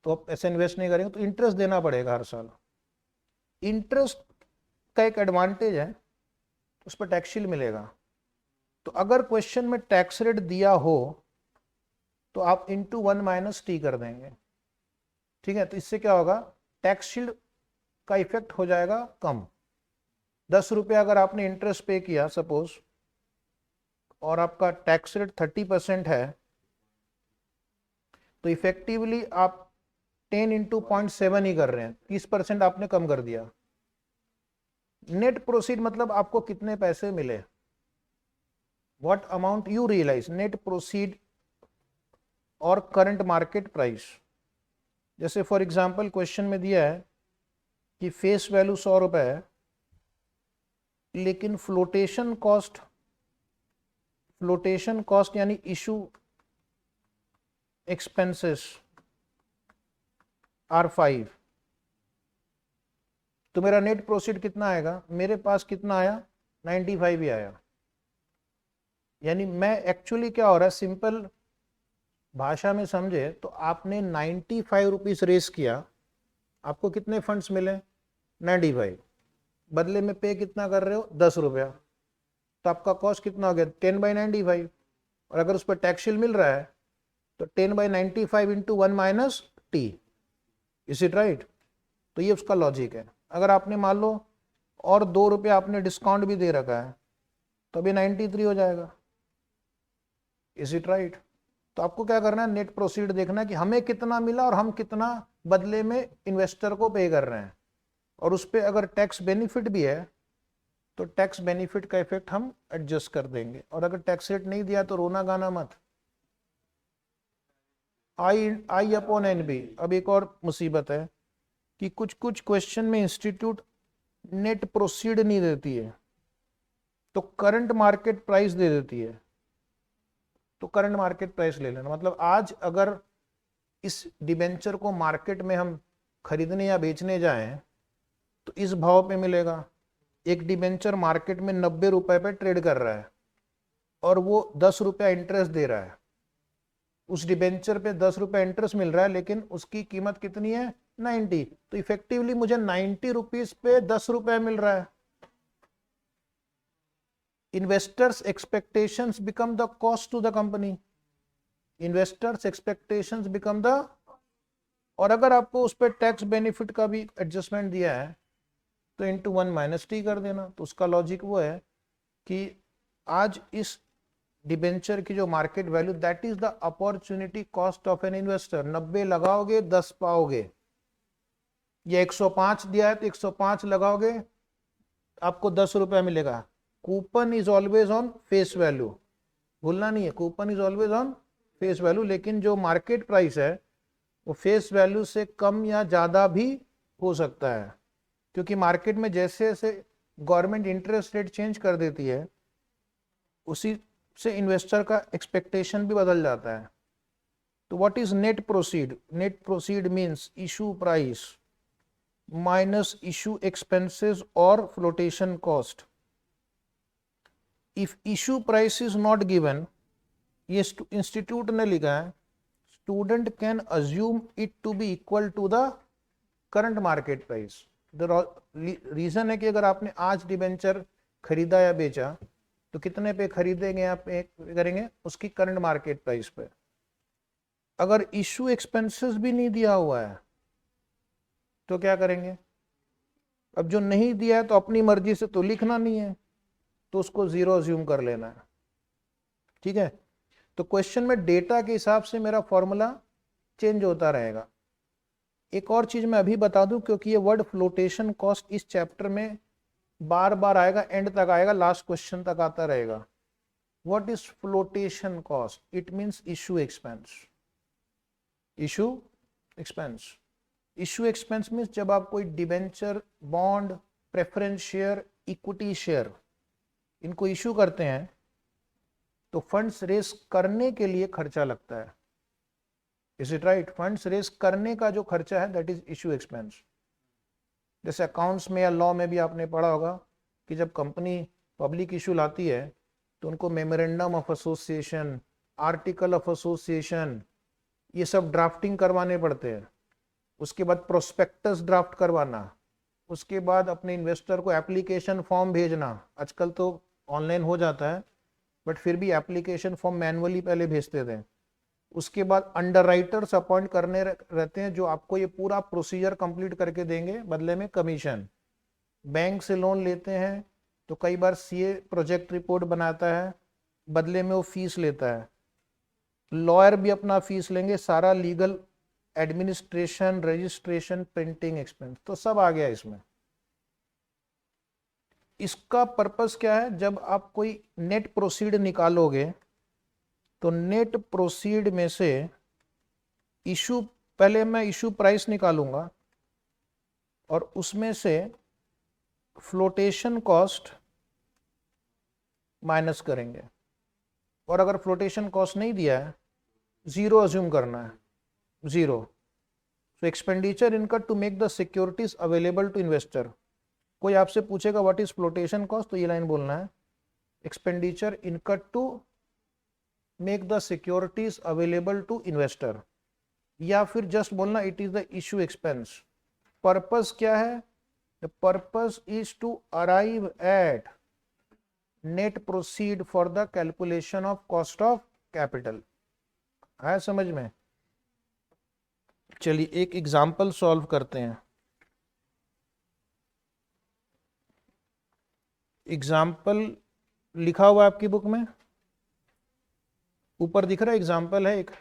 तो आप ऐसे इन्वेस्ट नहीं करेंगे, तो इंटरेस्ट देना पड़ेगा हर साल। इंटरेस्ट का एक एडवांटेज है, उस पर टैक्स शील्ड मिलेगा। तो अगर क्वेश्चन में टैक्स रेट दिया हो तो आप इंटू 1 माइनस टी कर देंगे, ठीक है। तो इससे क्या होगा? टैक्स शील्ड का इफेक्ट हो जाएगा कम। 10 रुपया अगर आपने इंटरेस्ट पे किया सपोज, और आपका टैक्स रेट 30% है, तो इफेक्टिवली आप 10 इंटू 0.7 ही कर रहे हैं, 30% आपने कम कर दिया। नेट प्रोसीड मतलब आपको कितने पैसे मिले, what amount you realise, net proceed और करंट मार्केट प्राइस। जैसे फॉर एग्जांपल क्वेश्चन में दिया है कि फेस वैल्यू 100 रुपए है, लेकिन फ्लोटेशन कॉस्ट यानी इशू एक्सपेंसेस आर 5, तो मेरा नेट प्रोसीड कितना आएगा? मेरे पास कितना आया? 95 ही आया। यानी मैं एक्चुअली क्या हो रहा है, सिंपल भाषा में समझे तो आपने 95 रुपीज रेस किया, आपको कितने फंड्स मिले? 95। बदले में पे कितना कर रहे हो? 10 रुपया। तो आपका कॉस्ट कितना हो गया? 10/95। और अगर उस पर टैक्स शील्ड मिल रहा है तो 10/95 into 1 minus T, is it right? तो ये उसका लॉजिक है। अगर आपने मान लो और 2 रुपया आपने डिस्काउंट भी दे रखा है, तो अभी 93 हो जाएगा, इज इट राइट? तो आपको क्या करना है? नेट प्रोसीड देखना है कि हमें कितना मिला और हम कितना बदले में इन्वेस्टर को पे कर रहे हैं, और उस पर अगर टैक्स बेनिफिट भी है तो टैक्स बेनिफिट का इफेक्ट हम एडजस्ट कर देंगे। और अगर टैक्स रेट नहीं दिया तो रोना गाना मत। आई अपॉन एन बी। अब एक और मुसीबत है कि कुछ कुछ क्वेश्चन में इंस्टीट्यूट नेट प्रोसीड नहीं देती है, तो करंट मार्केट प्राइस दे देती है। तो करंट मार्केट प्राइस ले लेना, मतलब आज अगर इस डिबेंचर को मार्केट में हम खरीदने या बेचने जाएं तो इस भाव पे मिलेगा। एक डिबेंचर मार्केट में 90 रुपए पे ट्रेड कर रहा है और वो 10 रुपया इंटरेस्ट दे रहा है। उस डिबेंचर पे 10 रुपया इंटरेस्ट मिल रहा है, लेकिन उसकी कीमत कितनी है? 90। तो इफेक्टिवली मुझे 90 रुपीज पे 10 रुपया मिल रहा है। Investors expectations become the cost to the company. Investors expectations become the, और अगर आपको उस पर टैक्स बेनिफिट का भी एडजस्टमेंट दिया है तो इंटू 1 माइनस टी कर देना। तो उसका लॉजिक वो है कि आज इस डिबेंचर की जो market value, that is the opportunity cost of an investor. 90 लगाओगे 10 पाओगे, ये 105 दिया है तो 105 लगाओगे आपको 10 रुपया मिलेगा। Coupon is always on face value, भूलना नहीं है, coupon is always on face value. लेकिन जो मार्केट प्राइस है वो फेस वैल्यू से कम या ज्यादा भी हो सकता है, क्योंकि मार्केट में जैसे जैसे गवर्नमेंट इंटरेस्ट रेट चेंज कर देती है उसी से इन्वेस्टर का एक्सपेक्टेशन भी बदल जाता है। तो what is net proceed? Net proceed means issue price minus issue expenses or flotation cost. If issue price is not given, ये इंस्टीट्यूट ने लिखा है, student can assume it to be equal to the current market price. Reason है कि अगर आपने आज debenture खरीदा या बेचा तो कितने पे खरीदेंगे आप करेंगे उसकी करंट मार्केट प्राइस पे. अगर इशू एक्सपेंसेस भी नहीं दिया हुआ है तो क्या करेंगे? अब जो नहीं दिया है तो अपनी मर्जी से तो लिखना नहीं है, तो उसको जीरो अज्यूम कर लेना है. ठीक है, तो क्वेश्चन में डेटा के हिसाब से मेरा फॉर्मूला चेंज होता रहेगा. एक और चीज मैं अभी बता दूं, क्योंकि ये वर्ड फ्लोटेशन कॉस्ट इस चैप्टर में बार बार आएगा, एंड तक आएगा, लास्ट क्वेश्चन तक आता रहेगा. What is flotation cost? It means issue expense. Issue expense. Issue expense means जब आप कोई debenture, bond, preference share, equity share इनको इशू करते हैं तो फंड्स रेस करने के लिए खर्चा लगता है. Is it right? Funds raise करने का जो खर्चा है दैट इज इशू एक्सपेंस. जैसे अकाउंट्स में या लॉ में भी आपने पढ़ा होगा कि जब कंपनी पब्लिक इशू लाती है तो उनको memorandum of association, article of association, ये सब ड्राफ्टिंग करवाने पड़ते हैं. उसके बाद प्रोस्पेक्टस ड्राफ्ट करवाना, उसके बाद अपने इन्वेस्टर को एप्लीकेशन फॉर्म भेजना. आजकल तो ऑनलाइन हो जाता है, बट फिर भी एप्लीकेशन फॉर्म मैनुअली पहले भेजते थे. उसके बाद अंडरराइटर्स अपॉइंट करने रहते हैं जो आपको ये पूरा प्रोसीजर कंप्लीट करके देंगे बदले में कमीशन. बैंक से लोन लेते हैं तो कई बार सीए प्रोजेक्ट रिपोर्ट बनाता है, बदले में वो फीस लेता है. लॉयर भी अपना फीस लेंगे, सारा legal, administration, registration, printing expense, तो सब आ गया इसमें. इसका पर्पस क्या है? जब आप कोई नेट प्रोसीड निकालोगे तो नेट प्रोसीड में से इशू, पहले मैं इशू प्राइस निकालूंगा और उसमें से फ्लोटेशन कॉस्ट माइनस करेंगे. और अगर फ्लोटेशन कॉस्ट नहीं दिया है, जीरो अज्यूम करना है, zero. So expenditure incurred to make the securities available to investor. कोई आपसे पूछेगा व्हाट इज फ्लोटेशन कॉस्ट, तो ये लाइन बोलना है, expenditure incurred to make the securities available to investor. या फिर जस्ट बोलना it is the issue expense. Purpose क्या है? The purpose is to arrive at net proceed for the calculation of cost of capital. है समझ में? चलिए एक एग्जाम्पल सॉल्व करते हैं. एग्जाम्पल लिखा हुआ है आपकी बुक में, ऊपर दिख रहा है एग्जाम्पल है एक.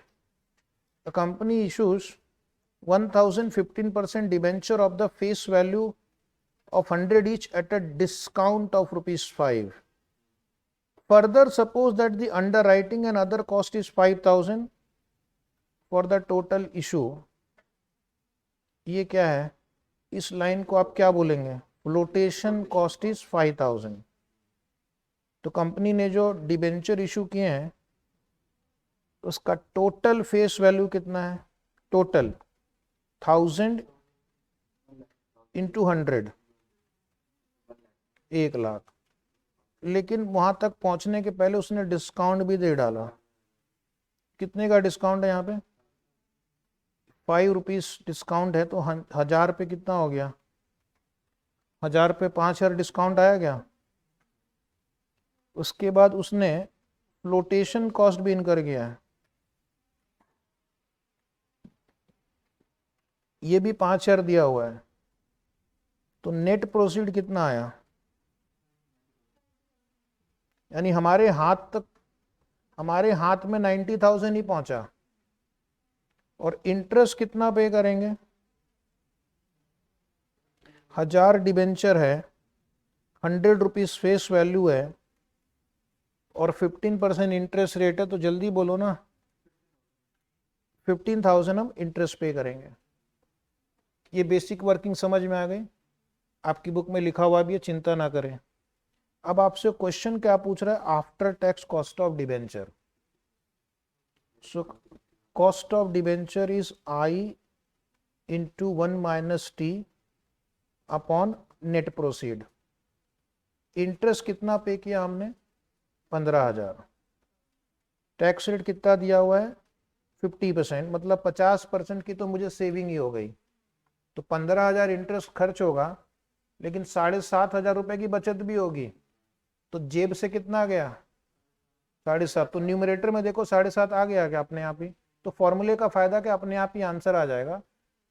A company issues 1015% debenture of the face value of 100 each at a discount of ₹5. Further, suppose that the underwriting and other cost is 5000 for the total issue. ये क्या है? इस लाइन को आप क्या बोलेंगे? Flotation cost is 5000. तो company ने जो डिबेंचर इशू किए हैं उसका टोटल फेस वैल्यू कितना है? Total 1000 into 100, 1,00,000. लेकिन वहां तक पहुंचने के पहले उसने डिस्काउंट भी दे डाला. कितने का डिस्काउंट है यहाँ पे? ₹5 डिस्काउंट है, तो 1000 पे कितना हो गया? 1000 पे 5000 डिस्काउंट आया क्या? उसके बाद उसने फ्लोटेशन कॉस्ट भी इनकर किया है, ये भी 5000 दिया हुआ है. तो नेट प्रोसीड कितना आया? यानी हमारे हाथ में 90,000 ही पहुंचा. और इंटरेस्ट कितना पे करेंगे? 1000 डिबेंचर है, ₹100 फेस वैल्यू है और 15% इंटरेस्ट रेट है, तो जल्दी बोलो ना, 15,000 हम इंटरेस्ट पे करेंगे. ये बेसिक वर्किंग समझ में आ गई? आपकी बुक में लिखा हुआ भी है, चिंता ना करें. अब आपसे क्वेश्चन क्या पूछ रहा है? After tax cost of debenture. So cost of debenture is I into 1 minus T upon net proceed. Interest कितना पे किया हमने? 15,000। टैक्स रेट कितना दिया हुआ है? 50%, मतलब 50% की तो मुझे सेविंग ही हो गई। तो 15,000 इंटरेस्ट खर्च होगा, लेकिन 7,500 रुपए की बचत भी होगी। तो जेब से कितना गया? 7.5। तो न्यूमरेटर में देखो 7.5 आ गया क्या अपने आप ही? तो फॉर्मूले का फायदा क्या, अपने आप ही आंसर आ जाएगा।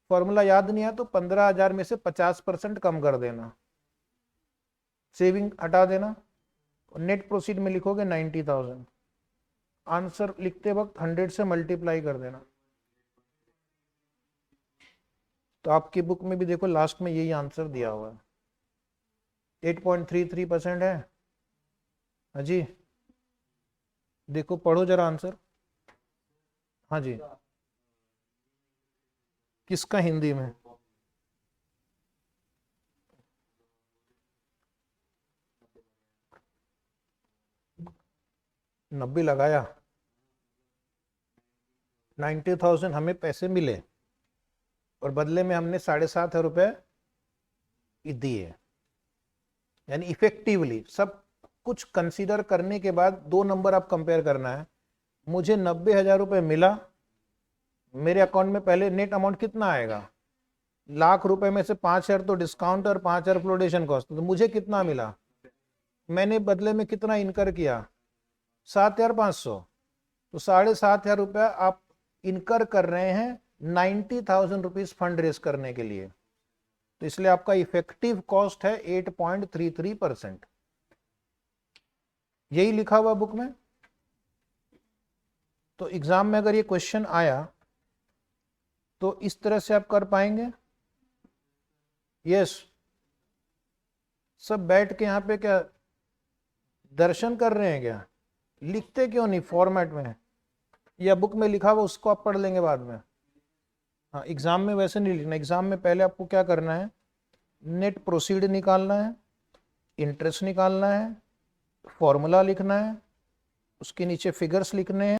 फॉर्मूला याद नहीं है तो 15,000 में से 50% कम कर देना, सेविंग हटा देना, नेट प्रोसीड में लिखोगे 90,000। आंसर लिखते वक्त 100 से मल्टीप्लाई कर देना। तो आपकी बुक में भी देखो लास्ट में यही आंसर दिया हुआ है, 8.33% है। हाँ जी, देखो पढ़ो जरा आंसर। हाँ जी, किसका हिंदी में? नब्बे लगाया। 90,000 हमें पैसे मिले और बदले में हमने 7,500 रुपए दिए, यानी इफेक्टिवली सब कुछ कंसीडर करने के बाद दो नंबर आप कंपेयर करना है। मुझे 90,000 रुपए मिला, मेरे अकाउंट में पहले नेट अमाउंट कितना आएगा? लाख रुपए में से 5,000 तो डिस्काउंट और 5,000 फ्लोटेशन कॉस्ट, तो मुझे कितना मिला? मैंने बदले में कितना इनकर किया? 7,500। तो 7,500 रुपया आप इनकर कर रहे हैं 90,000 रुपीज फंड रेज करने के लिए। तो इसलिए आपका इफेक्टिव कॉस्ट है 8.33%। यही लिखा हुआ बुक में। तो एग्जाम में अगर ये क्वेश्चन आया तो इस तरह से आप कर पाएंगे? यस। सब बैठ के यहाँ पे क्या दर्शन कर रहे हैं क्या? लिखते क्यों नहीं फॉर्मेट में, या बुक में लिखा हुआ उसको आप पढ़ लेंगे बाद में। हाँ, एग्जाम में वैसे नहीं लिखना। एग्जाम में पहले आपको क्या करना है? नेट प्रोसीड निकालना है, इंटरेस्ट निकालना है, फॉर्मूला लिखना है, उसके नीचे फिगर्स लिखने हैं।